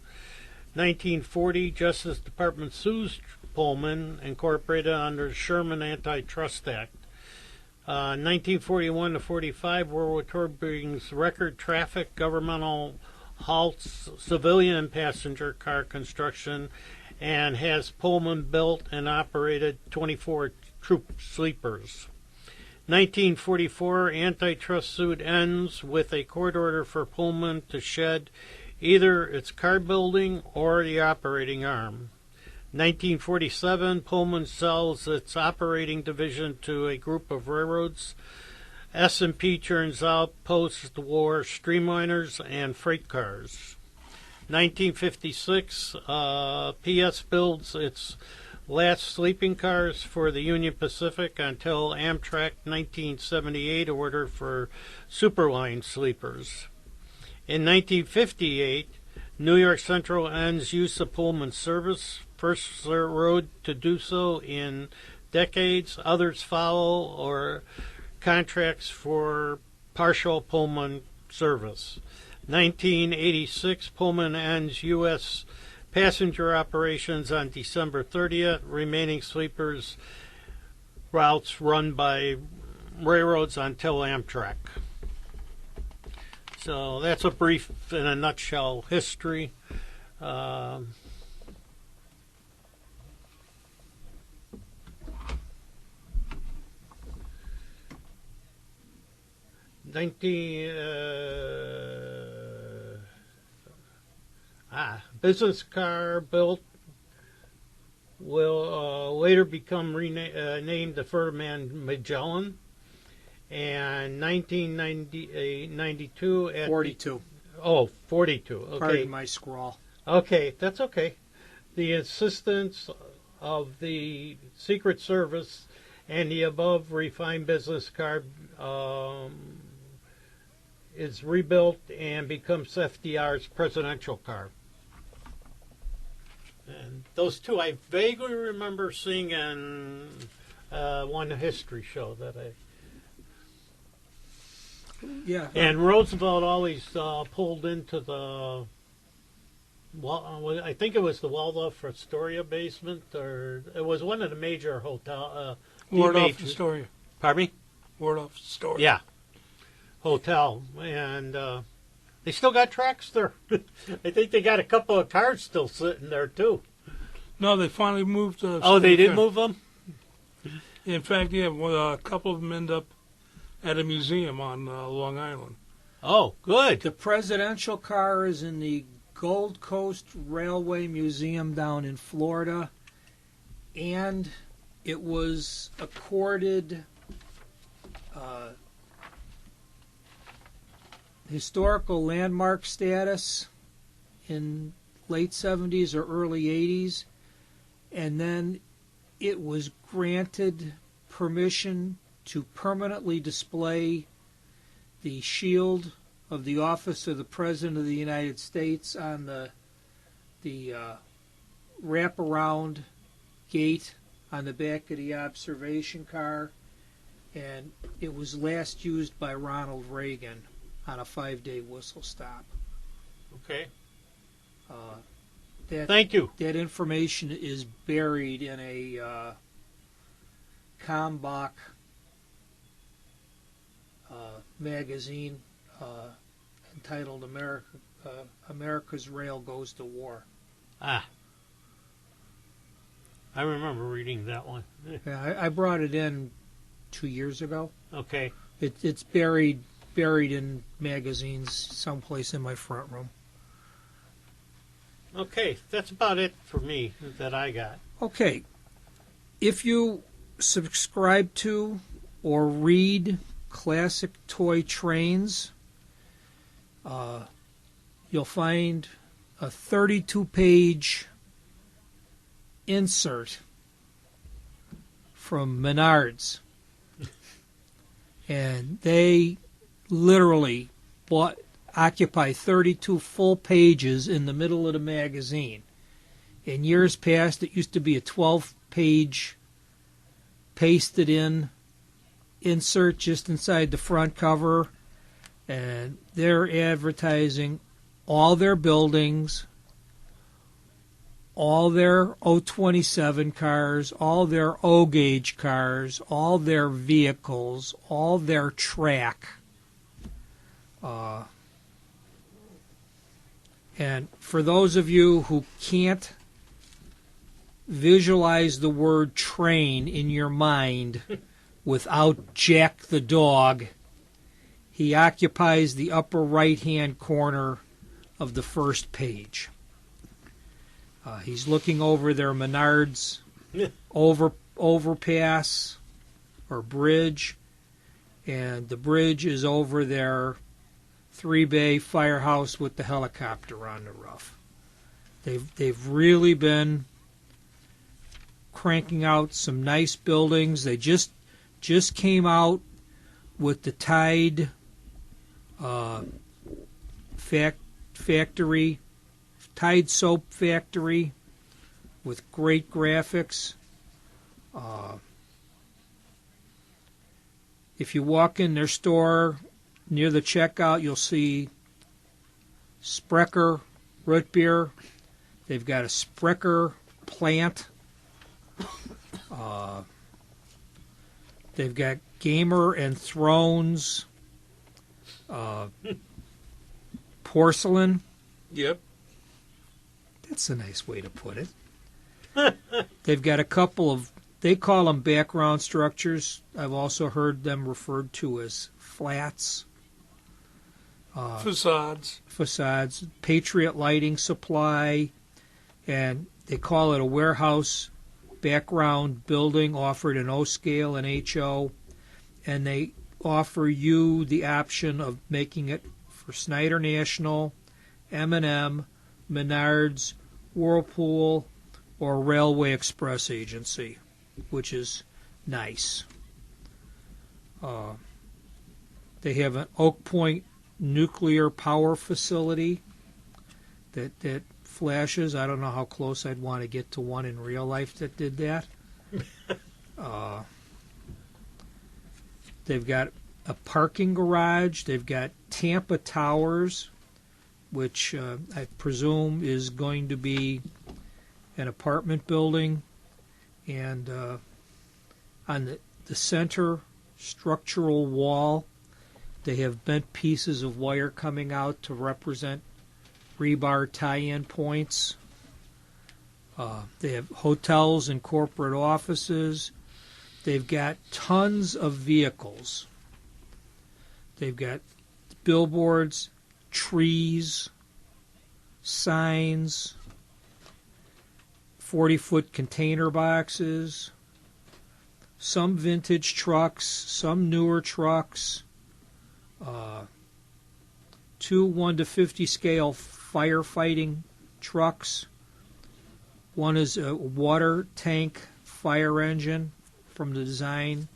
1940, Justice Department sues Pullman, Incorporated, under the Sherman Antitrust Act. 1941 to 45, World War II brings record traffic, governmental halts civilian and passenger car construction, and has Pullman built and operated 24 troop sleepers. 1944, antitrust suit ends with a court order for Pullman to shed either its car building or the operating arm. 1947, Pullman sells its operating division to a group of railroads. S&P turns out post-war streamliners and freight cars. 1956, PS builds its last sleeping cars for the Union Pacific until Amtrak 1978 order for Superline sleepers. In 1958, New York Central ends use of Pullman service, first railroad to do so in decades. Others follow or contracts for partial Pullman service. 1986, Pullman ends U.S. passenger operations on December 30th. Remaining sleepers routes run by railroads until Amtrak. So that's a brief, in a nutshell, history. 19 business car built will later become named the Ferdinand Magellan. And 1992 at 42. 42. Okay. Pardon my scrawl. Okay, that's okay. The assistance of the Secret Service and the above refined business car is rebuilt and becomes FDR's presidential car. And those two I vaguely remember seeing in one history show that I... Yeah. And Roosevelt always pulled into the... Well, I think it was the Waldorf Astoria basement, or it was one of the major hotel. Waldorf Astoria. Pardon me? Waldorf Astoria. Yeah, hotel, and they still got tracks there. I think they got a couple of cars still sitting there too. No, they finally moved. Oh, they did move them. In fact, yeah, well, a couple of them end up at a museum on Long Island. Oh, good. The presidential car is in the Gold Coast Railway Museum down in Florida, and it was accorded historical landmark status in late 70s or early 80s, and then it was granted permission to permanently display the shield of the office of the President of the United States on the wraparound gate on the back of the observation car, and it was last used by Ronald Reagan on a 5-day whistle stop. Okay. Thank you. That information is buried in a Kalmbach magazine entitled America's Rail Goes to War. Ah. I remember reading that one. Yeah, I brought it in 2 years ago. Okay. It's buried in magazines someplace in my front room. Okay, that's about it for me that I got. Okay. If you subscribe to or read Classic Toy Trains, you'll find a 32-page insert from Menards. And they literally occupy 32 full pages in the middle of the magazine. In years past, it used to be a 12-page pasted in insert just inside the front cover, and they're advertising all their buildings, all their O27 cars, all their O-gauge cars, all their vehicles, all their track. And for those of you who can't visualize the word train in your mind without Jack the dog, he occupies the upper right-hand corner of the first page. He's looking over their Menards overpass or bridge, and the bridge is over their 3-bay firehouse with the helicopter on the roof. They've really been cranking out some nice buildings. They just came out with the Tide factory, Tide soap factory, with great graphics. If you walk in their store, near the checkout, you'll see Sprecher root beer. They've got a Sprecher plant. They've got Gamer and Thrones porcelain. Yep. That's a nice way to put it. They've got a couple of, they call them background structures. I've also heard them referred to as flats. Facades. Patriot Lighting Supply, and they call it a warehouse background building offered in O scale and HO, and they offer you the option of making it for Snyder National, M&M, Menards, Whirlpool, or Railway Express Agency, which is nice. They have an Oak Point nuclear power facility that flashes. I don't know how close I'd want to get to one in real life that did that. They've got a parking garage. They've got Tampa Towers, which I presume is going to be an apartment building. And on the center structural wall, they have bent pieces of wire coming out to represent rebar tie-in points. They have hotels and corporate offices. They've got tons of vehicles. They've got billboards, trees, signs, 40-foot container boxes, some vintage trucks, some newer trucks, 2 1-50 scale firefighting trucks. One is a water tank fire engine from the design.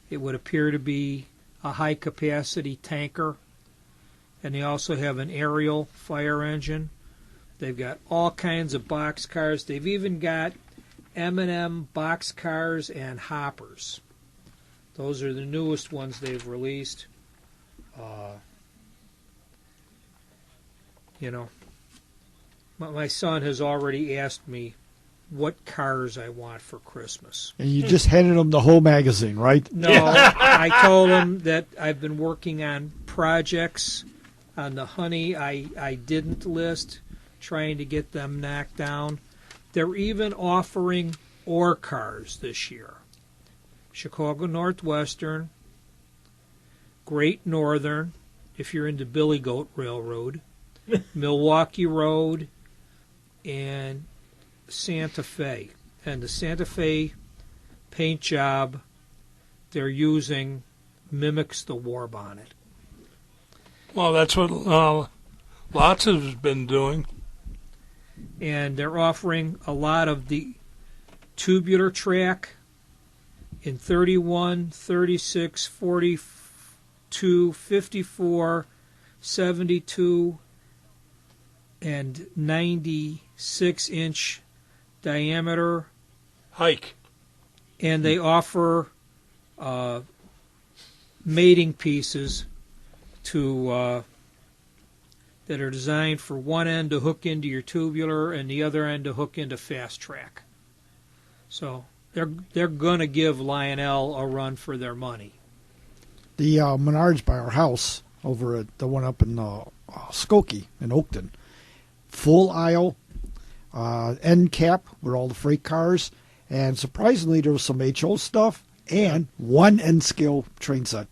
It would appear to be a high-capacity tanker. And they also have an aerial fire engine. They've got all kinds of box cars. They've even got M&M box cars and hoppers. Those are the newest ones they've released. My son has already asked me what cars I want for Christmas. And you just handed him the whole magazine, right? No, I told him that I've been working on projects on the honey I didn't list, trying to get them knocked down. They're even offering ore cars this year. Chicago Northwestern, Great Northern, if you're into Billy Goat Railroad, Milwaukee Road, and Santa Fe. And the Santa Fe paint job they're using mimics the war bonnet. Well, that's what lots has been doing. And they're offering a lot of the tubular track in 31, 36, 42, 54, 72, and 96-inch diameter. Hike. And they offer mating pieces to that are designed for one end to hook into your tubular and the other end to hook into fast track. So they're going to give Lionel a run for their money. The Menards by our house, over at the one up in Skokie in Oakton, full aisle, end cap with all the freight cars, and surprisingly there was some HO stuff and one end scale train set.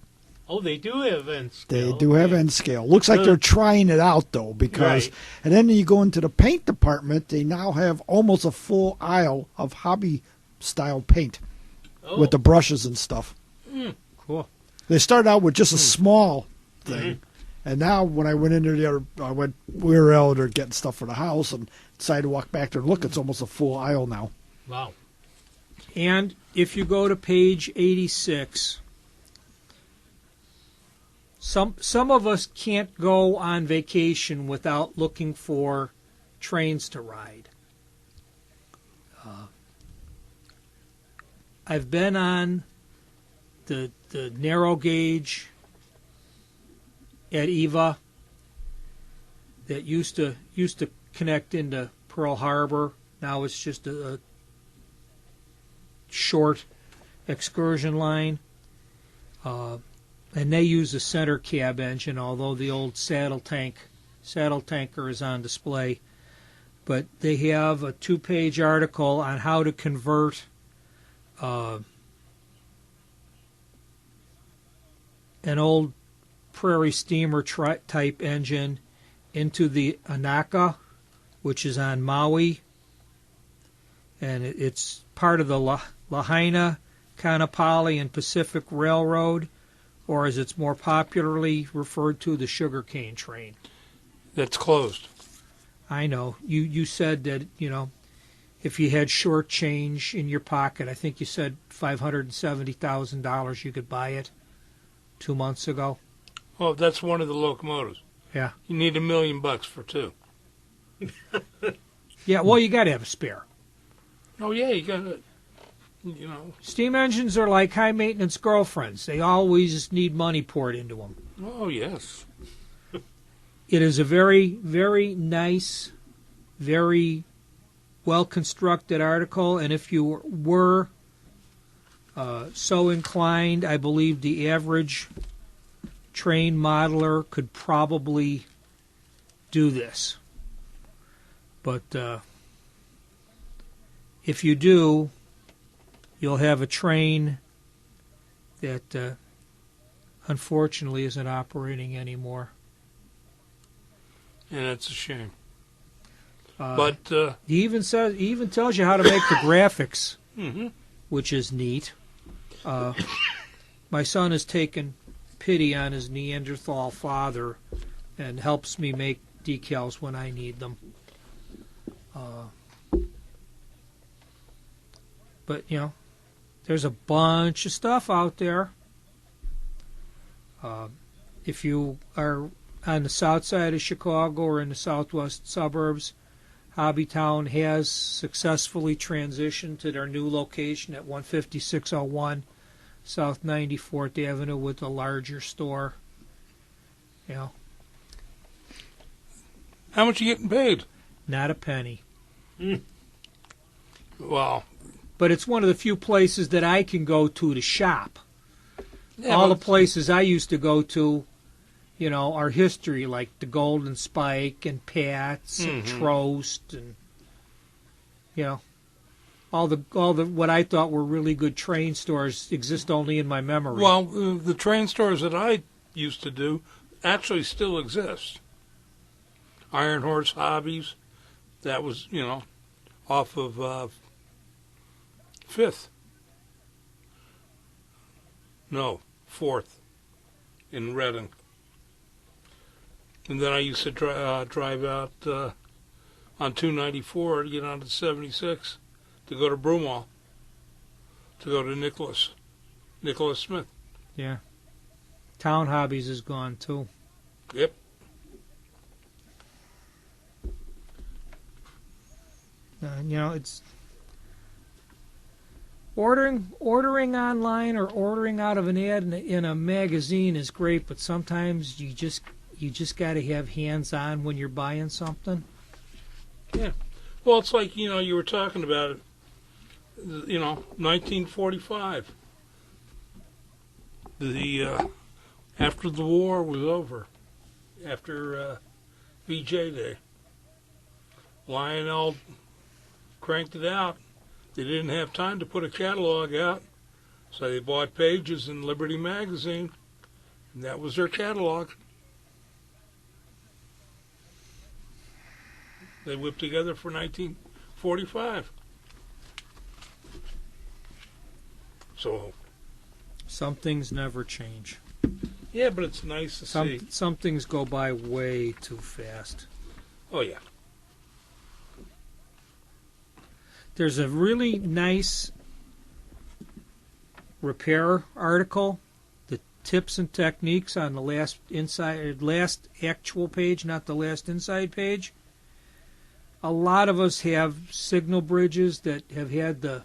Oh, they do have end scale. They do have end scale. Looks like they're trying it out, though, because... Right. And then you go into the paint department, they now have almost a full aisle of hobby-style paint with the brushes and stuff. Cool. They started out with just a small thing, and now when I went into we were out there getting stuff for the house and decided to walk back there and look, it's almost a full aisle now. Wow. And if you go to page 86... Some of us can't go on vacation without looking for trains to ride. I've been on the narrow gauge at Eva that used to connect into Pearl Harbor. Now it's just a short excursion line. And they use a center cab engine, although the old saddle tanker is on display. But they have a 2-page article on how to convert an old Prairie steamer type engine into the Anaka, which is on Maui, and it's part of the Lahaina, Kaanapali, and Pacific Railroad, or as it's more popularly referred to, the sugarcane train. That's closed. I know. You said that, if you had short change in your pocket, I think you said $570,000 you could buy it 2 months ago. Well, that's one of the locomotives. Yeah. You need $1 million for two. Yeah, well, you got to have a spare. Oh, yeah, you got to, Steam engines are like high-maintenance girlfriends. They always need money poured into them. Oh, yes. It is a very, very nice, very well-constructed article, and if you were so inclined, I believe the average train modeler could probably do this. But if you do, you'll have a train that unfortunately isn't operating anymore. And it's a shame. But he even tells you how to make the graphics, which is neat. My son has taken pity on his Neanderthal father and helps me make decals when I need them. But there's a bunch of stuff out there. If you are on the south side of Chicago or in the southwest suburbs, Hobbytown has successfully transitioned to their new location at 15601 South 94th Avenue with a larger store. How much are you getting paid? Not a penny. Well, but it's one of the few places that I can go to shop. Yeah, all the places I used to go to, are history, like the Golden Spike and Pat's and Trost and all the what I thought were really good train stores exist only in my memory. Well, the train stores that I used to do actually still exist. Iron Horse Hobbies, that was off of 5th. No, 4th in Reading. And then I used to drive out on 294 to get onto 76 to go to Broomall, to go to Nicholas Smith. Yeah. Town Hobbies is gone, too. Yep. It's ordering online or ordering out of an ad in a magazine is great, but sometimes you just got to have hands-on when you're buying something. Yeah. Well, it's like, you were talking about it, 1945. After the war was over, after VJ Day, Lionel cranked it out. They didn't have time to put a catalog out, so they bought pages in Liberty Magazine, and that was their catalog. They whipped together for 1945. So some things never change. Yeah, but it's nice to see. Some things go by way too fast. Oh, yeah. There's a really nice repair article, the tips and techniques on the last actual page, not the last inside page. A lot of us have signal bridges that have had the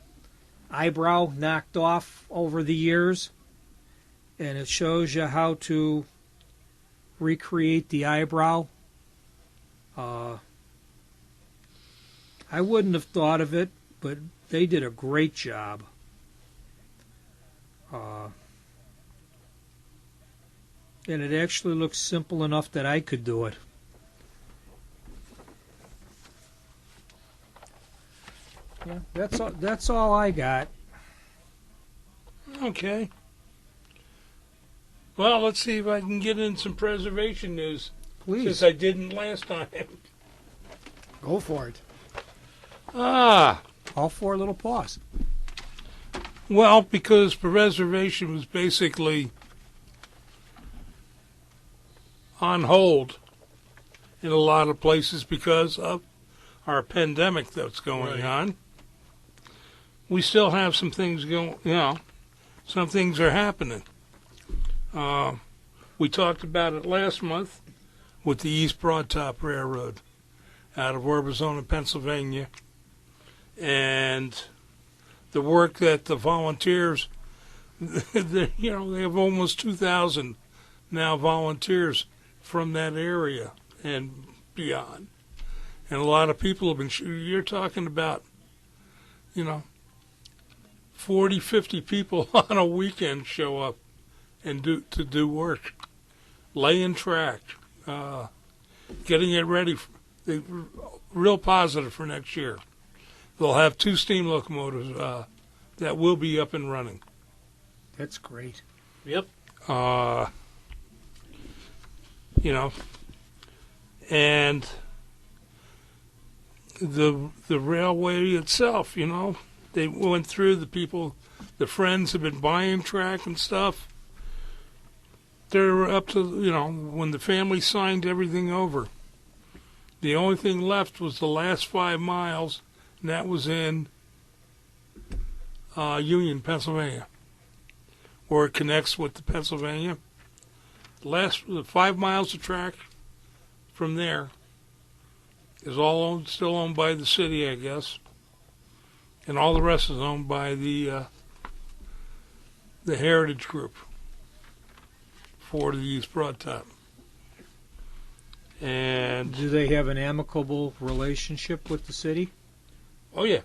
eyebrow knocked off over the years, and it shows you how to recreate the eyebrow. I wouldn't have thought of it, but they did a great job. And it actually looks simple enough that I could do it. Yeah, that's all I got. Okay. Well, let's see if I can get in some preservation news. Please. Since I didn't last time. Go for it. All four little paws. Well, because preservation was basically on hold in a lot of places because of our pandemic that's going on. We still have some things going, some things are happening. We talked about it last month with the East Broad Top Railroad out of Orbizona, Pennsylvania, and the work that the volunteers, they have almost 2,000 now volunteers from that area and beyond. And a lot of people have been, you're talking about, 40, 50 people on a weekend show up and do work, laying track, getting it ready, real positive for next year. They'll have 2 steam locomotives that will be up and running. That's great. Yep. And the railway itself, they went through the friends have been buying track and stuff. They're up to, when the family signed everything over, the only thing left was the last 5 miles, and that was in Union, Pennsylvania, where it connects with the Pennsylvania. The 5 miles of track from there is all still owned by the city, I guess, and all the rest is owned by the Heritage Group for the East Broad Top. And do they have an amicable relationship with the city? Oh, yeah.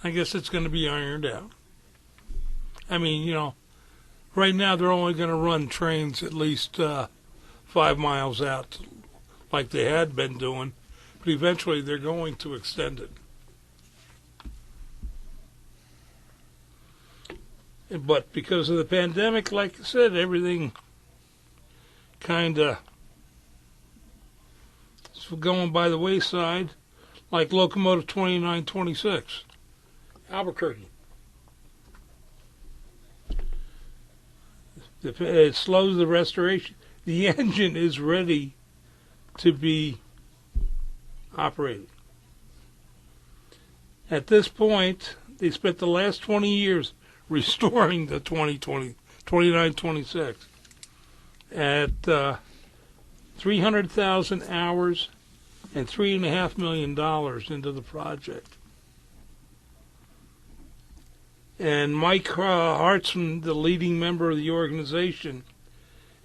I guess it's going to be ironed out. I mean, right now they're only going to run trains at least 5 miles out like they had been doing, but eventually they're going to extend it. But because of the pandemic, like I said, everything kind of going by the wayside, like locomotive 2926, Albuquerque. It slows the restoration. The engine is ready to be operated. At this point, they spent the last 20 years restoring the 2926 at 300,000 hours and $3.5 million into the project. And Mike Hartson, the leading member of the organization,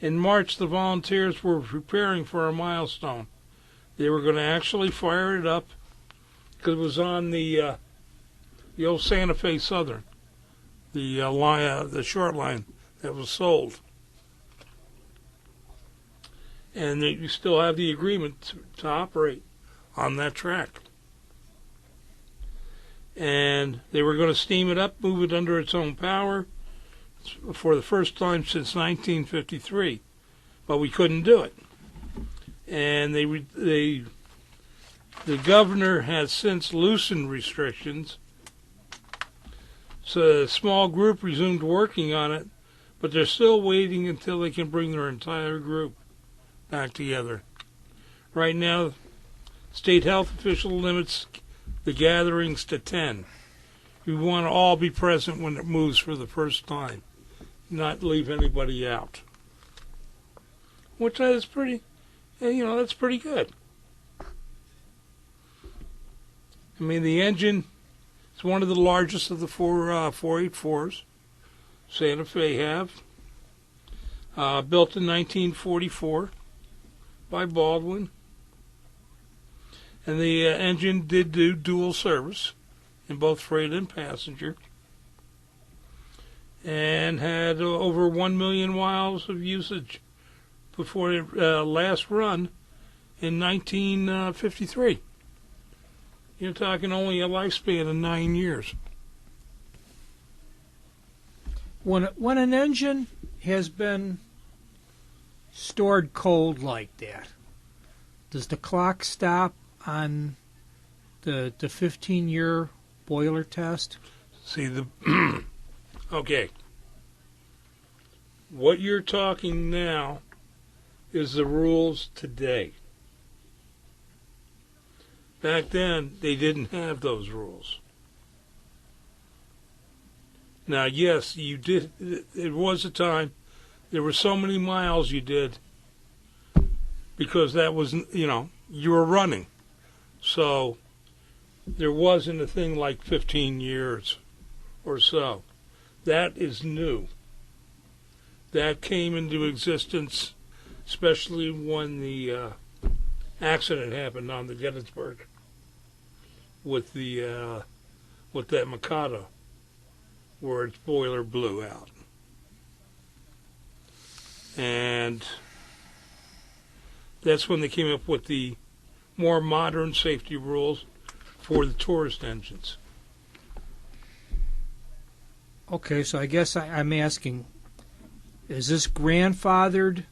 in March the volunteers were preparing for a milestone. They were going to actually fire it up because it was on the old Santa Fe Southern, the short line that was sold. And you still have the agreement to operate on that track. And they were going to steam it up, move it under its own power for the first time since 1953. But we couldn't do it. And the governor has since loosened restrictions. So a small group resumed working on it, but they're still waiting until they can bring their entire group back together. Right now, state health official limits the gatherings to 10. We want to all be present when it moves for the first time, not leave anybody out. Which is pretty, that's pretty good. I mean, the engine is one of the largest of the 484s Santa Fe have. Built in 1944 by Baldwin. And the engine did do dual service in both freight and passenger. And had over 1 million miles of usage before it last run in 1953. You're talking only a lifespan of 9 years. When an engine has been stored cold like that, does the clock stop on the 15-year boiler test? See, okay. What you're talking now is the rules today. Back then, they didn't have those rules. Now, yes, you did. It was a time. There were so many miles you did because that was, you were running. So there wasn't a thing like 15 years or so. That is new. That came into existence, especially when the accident happened on the Gettysburg with that Mikado, where its boiler blew out. And that's when they came up with the more modern safety rules for the tourist engines. Okay, so I guess I'm asking, is this grandfathered?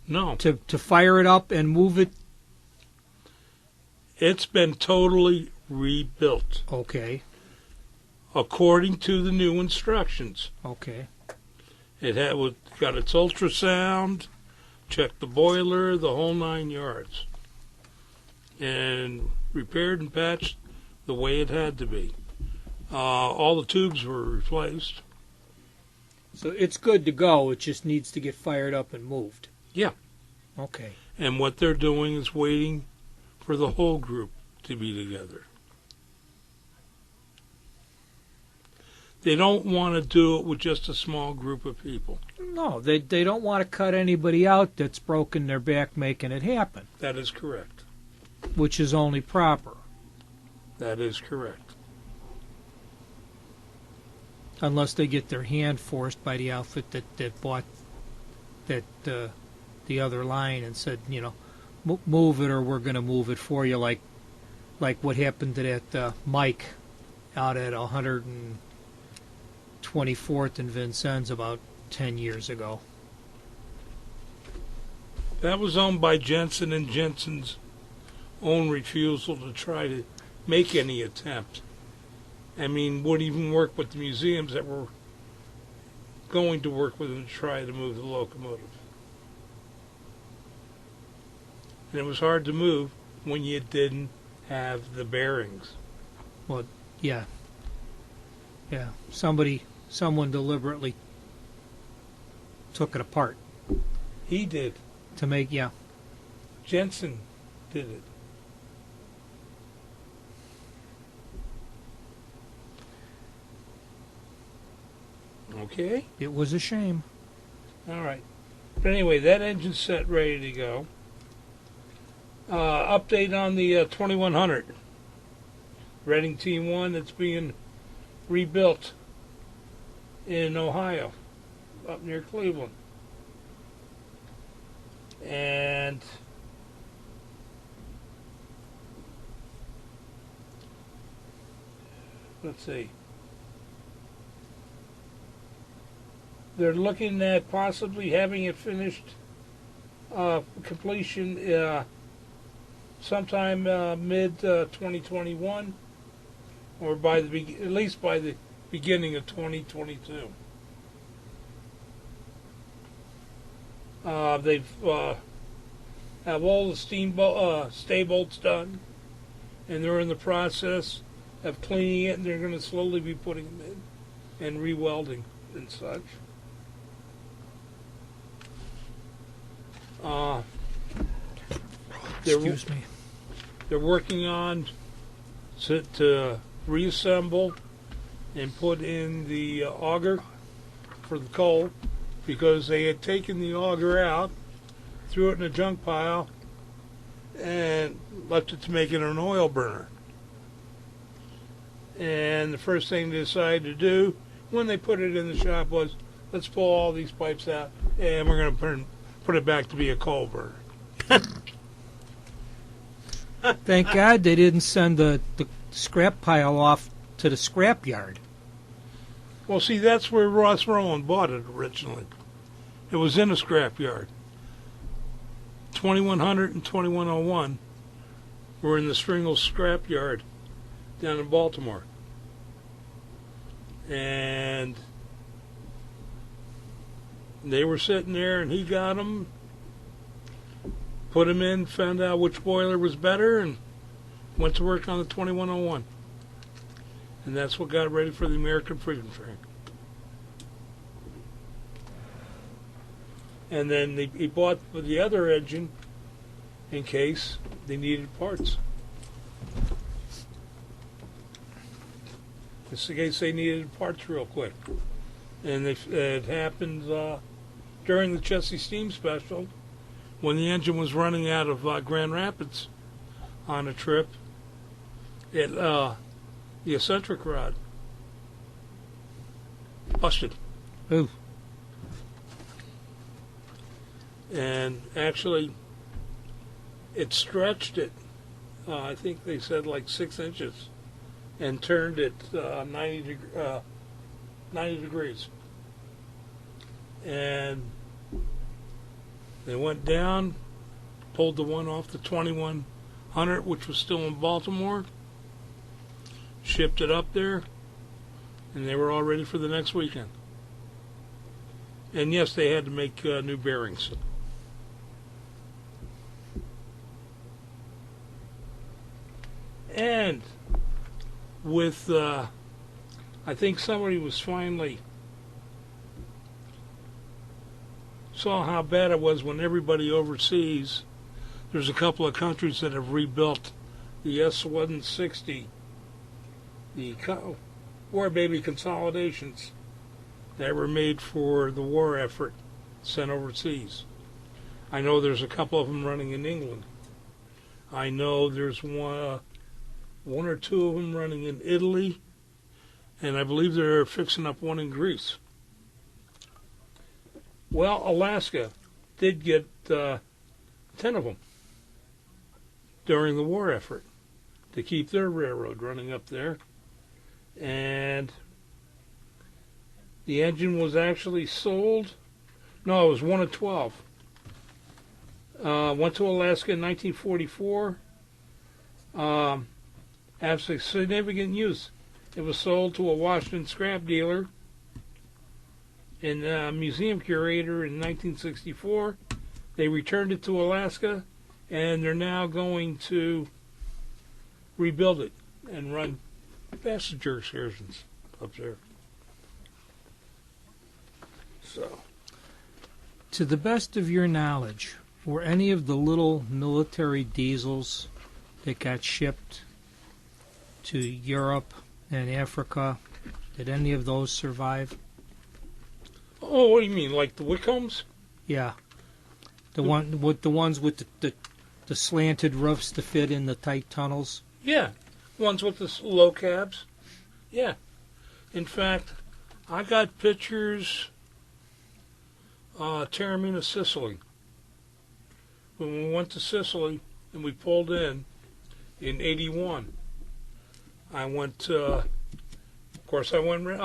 No. To fire it up and move it? It's been totally rebuilt. Okay. According to the new instructions. Okay. It got its ultrasound, checked the boiler, the whole 9 yards. And repaired and patched the way it had to be. All the tubes were replaced. So it's good to go. It just needs to get fired up and moved. Yeah. Okay. And what they're doing is waiting for the whole group to be together. They don't want to do it with just a small group of people. No, they don't want to cut anybody out that's broken their back making it happen. That is correct. Which is only proper. That is correct. Unless they get their hand forced by the outfit that bought the other line and said, move it or we're going to move it for you, like what happened to that Mike out at 124th and Vincennes about 10 years ago. That was owned by Jensen, and Jensen's own refusal to try to make any attempt. I mean, wouldn't even work with the museums that were going to work with them to try to move the locomotive. And it was hard to move when you didn't have the bearings. Well, yeah. Yeah. Someone deliberately took it apart. He did. To make, yeah. Jensen did it. Okay. It was a shame. All right. But anyway, that engine's set, ready to go. Update on the 2100. Reading Team 1 that's being rebuilt in Ohio, up near Cleveland. And let's see. They're looking at possibly having it finished completion sometime mid 2021, or at least by the beginning of 2022. They've have all the stay bolts done, and they're in the process of cleaning it, and they're going to slowly be putting them in and re-welding and such. Excuse me. They're working on to reassemble and put in the auger for the coal, because they had taken the auger out, threw it in a junk pile, and left it to make it an oil burner. And the first thing they decided to do when they put it in the shop was, let's pull all these pipes out and we're going to put it back to be a coal burner. Thank God they didn't send the scrap pile off to the scrap yard. Well, see, that's where Ross Rowland bought it originally. It was in a scrapyard. 2100 and 2101 were in the Stringle scrapyard down in Baltimore. And they were sitting there, and he got them, put them in, found out which boiler was better, and went to work on the 2101. And that's what got ready for the American Freedom Train. And then he bought the other engine in case they needed parts. Just in case they needed parts real quick. And it happened during the Chelsea Steam Special when the engine was running out of Grand Rapids on a trip. The eccentric rod busted. Ooh. And actually, it stretched it, I think they said like 6 inches, and turned it 90 degrees. And they went down, pulled the one off the 2100, which was still in Baltimore, shipped it up there, and they were all ready for the next weekend. And yes, they had to make new bearings. And with, I think somebody was finally saw how bad it was when everybody overseas, there's a couple of countries that have rebuilt the S-160, the war baby consolidations that were made for the war effort sent overseas. I know there's a couple of them running in England. I know there's one or two of them running in Italy, and I believe they're fixing up one in Greece. Well, Alaska did get 10 of them during the war effort to keep their railroad running up there. And the engine was actually sold. No, it was one of 12. Went to Alaska in 1944. After significant use, it was sold to a Washington scrap dealer and a museum curator in 1964. They returned it to Alaska, and they're now going to rebuild it and run passenger excursions up there. So, To the best of your knowledge, were any of the little military diesels that got shipped to Europe and Africa, did any of those survive? oh, what do you mean, like the Wickhomes? Yeah. The ones with the slanted roofs to fit in the tight tunnels? Yeah, ones with the low cabs. Yeah. In fact, I got pictures Taormina, Sicily. When we went to Sicily and we pulled in 81, I went, of course I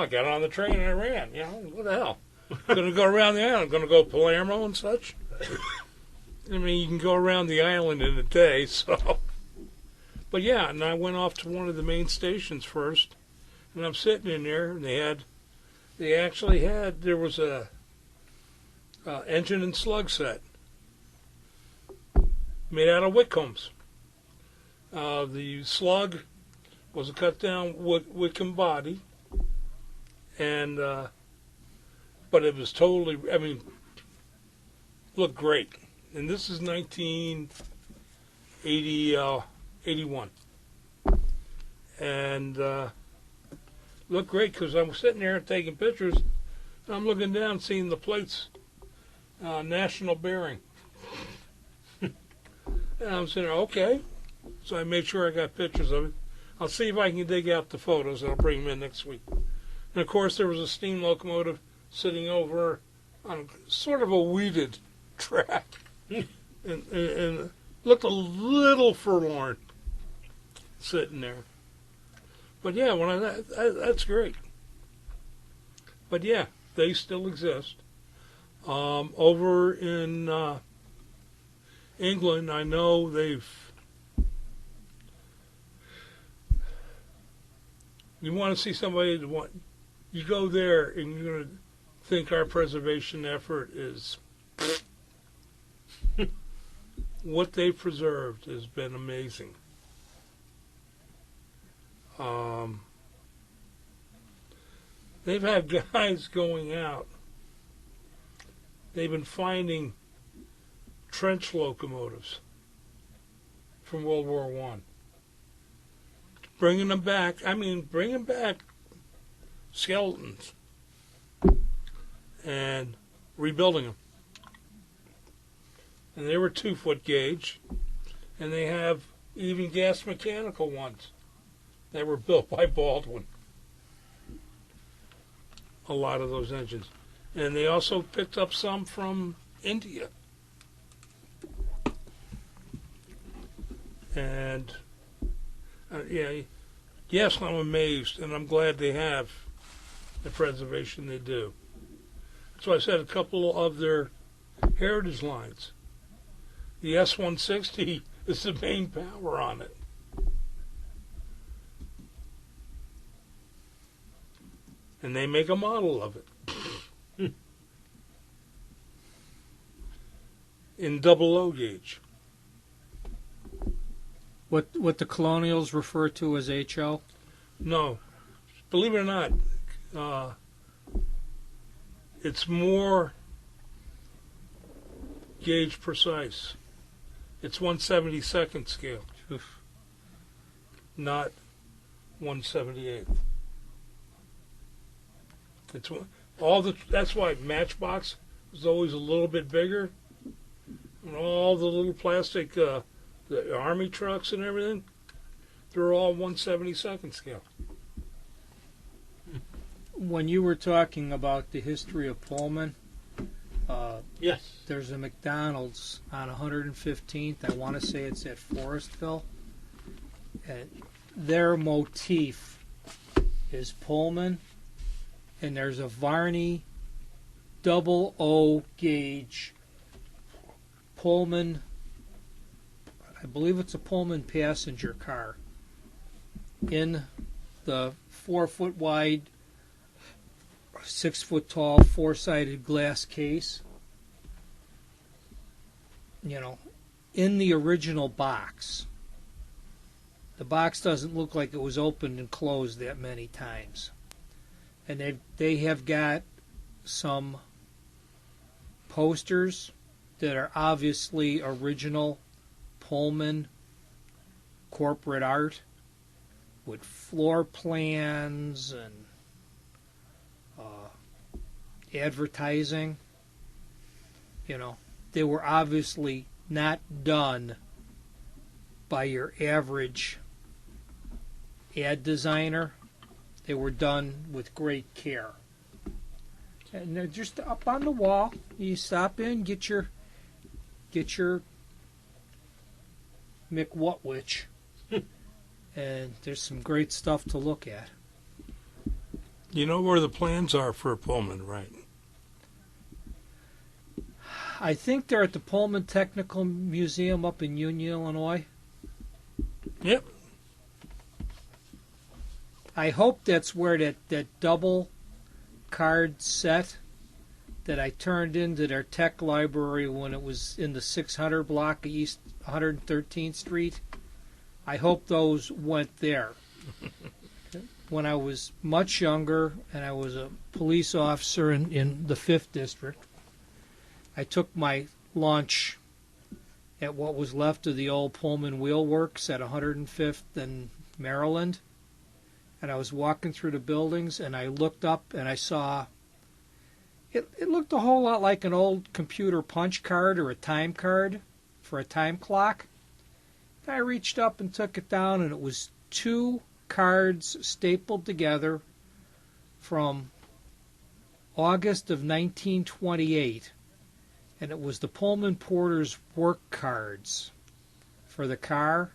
got on the train and I ran. You know, what the hell? I'm going to go around the island. I'm going to go Palermo and such. I mean, you can go around the island in a day, so. But yeah, and I went off to one of the main stations first, and I'm sitting in there, and there was a engine and slug set made out of Wickhomes. The slug was a cut down Wickham body, and but it was totally, I mean, looked great. And this is 1981. And looked great because I'm sitting there taking pictures, and I'm looking down, seeing the plates, national bearing. And I'm saying, okay. So I made sure I got pictures of it. I'll see if I can dig out the photos, and I'll bring them in next week. And of course, there was a steam locomotive sitting over on sort of a weeded track, and looked a little forlorn sitting there. But yeah, that's great. But yeah, they still exist. Over in England, I know you want to see somebody you go there and you're going to think our preservation effort is what they've preserved has been amazing. They've had guys going out. They've been finding trench locomotives from World War I. Bringing them back. Bringing back skeletons and rebuilding them. And they were 2-foot gauge, and they have even gas mechanical ones that were built by Baldwin. A lot of those engines. And they also picked up some from India. And yes, I'm amazed, and I'm glad they have the preservation they do. So I said a couple of their heritage lines. The S-160 is the main power on it. And they make a model of it. In 00 gauge. What the colonials refer to as HO? No. Believe it or not, it's more gauge precise. It's 1/72nd scale, not 1/78. That's why Matchbox is always a little bit bigger, and all the little plastic, the army trucks and everything, they're all 1/72nd scale. When you were talking about the history of Pullman, Yes. there's a McDonald's on 115th. I want to say it's at Forestville. And their motif is Pullman, and there's a Varney 00 gauge Pullman. I believe it's a Pullman passenger car in the 4-foot wide, 6-foot tall, 4-sided glass case. In the original box. The box doesn't look like it was opened and closed that many times. And they have got some posters that are obviously original Pullman corporate art with floor plans and advertising. They were obviously not done by your average ad designer. They were done with great care. And they're just up on the wall. You stop in, get your McWhatwich, and there's some great stuff to look at. You know where the plans are for Pullman, right? I think they're at the Pullman Technical Museum up in Union, Illinois. Yep. I hope that's where that double card set that I turned into their tech library when it was in the 600 block of East 113th Street. I hope those went there. When I was much younger and I was a police officer in the 5th District, I took my lunch at what was left of the old Pullman Wheel Works at 105th and Maryland. And I was walking through the buildings, and I looked up, and I saw it looked a whole lot like an old computer punch card or a time card for a time clock. I reached up and took it down, and it was 2 cards stapled together from August of 1928, and it was the Pullman Porter's work cards for the car,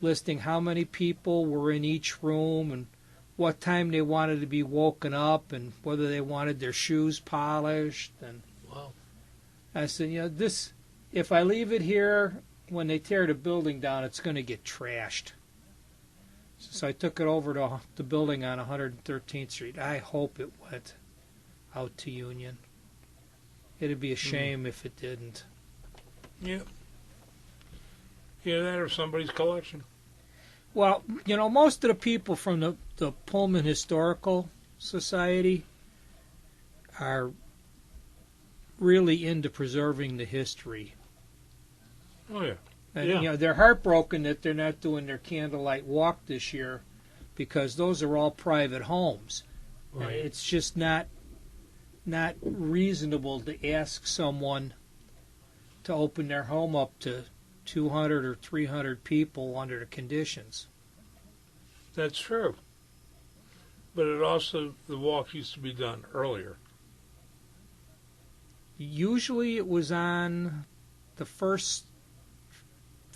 listing how many people were in each room and what time they wanted to be woken up and whether they wanted their shoes polished. And Wow. I said, this, if I leave it here, when they tear the building down, it's going to get trashed. So I took it over to the building on 113th Street. I hope it went out to Union. It'd be a shame if it didn't. Yeah. Yeah, that or somebody's collection. Well, most of the people from the Pullman Historical Society are really into preserving the history. Oh, yeah. And, Yeah. they're heartbroken that they're not doing their candlelight walk this year because those are all private homes. Right. It's just not reasonable to ask someone to open their home up to 200 or 300 people under the conditions. That's true. But the walk used to be done earlier. Usually it was on the first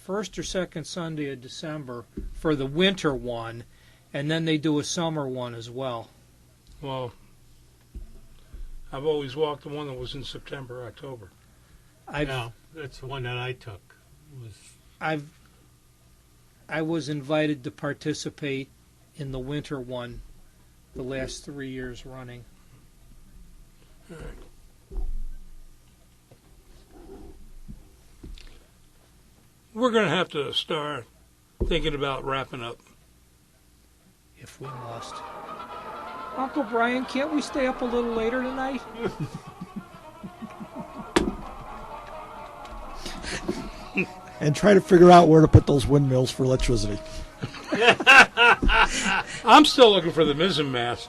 or second Sunday of December for the winter one, and then they do a summer one as well. Well, I've always walked the one that was in September, October. No, that's the one that I took. I was invited to participate in the winter one the last 3 years running. We're going to have to start thinking about wrapping up. If we must. Uncle Brian, can't we stay up a little later tonight? And try to figure out where to put those windmills for electricity. I'm still looking for the mizzen mast.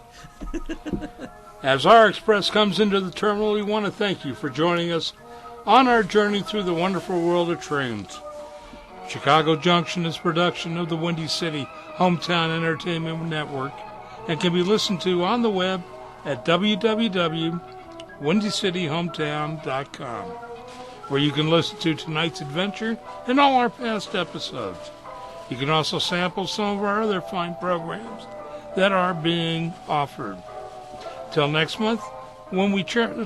As our express comes into the terminal, we want to thank you for joining us on our journey through the wonderful world of trains. Chicago Junction is a production of the Windy City Hometown Entertainment Network and can be listened to on the web at www.windycityhometown.com, where you can listen to tonight's adventure and all our past episodes. You can also sample some of our other fine programs that are being offered. Till next month, when we journey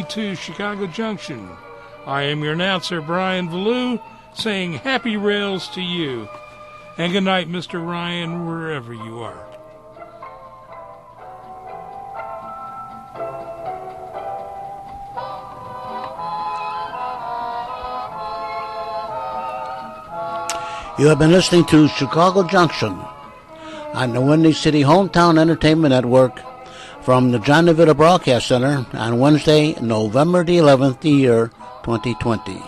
to Chicago Junction, I am your announcer, Brian Valou, saying happy rails to you. And good night, Mr. Ryan, wherever you are. You have been listening to Chicago Junction on the Windy City Hometown Entertainment Network from the John DeVita Broadcast Center on Wednesday, November the 11th, the year 2020.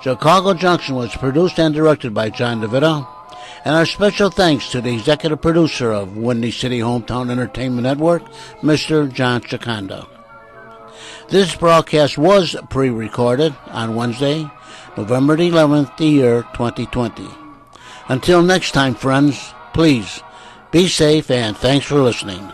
Chicago Junction was produced and directed by John DeVita, and our special thanks to the executive producer of Windy City Hometown Entertainment Network, Mr. John Chikanda. This broadcast was pre-recorded on Wednesday, November the 11th, the year 2020. Until next time, friends, please be safe and thanks for listening.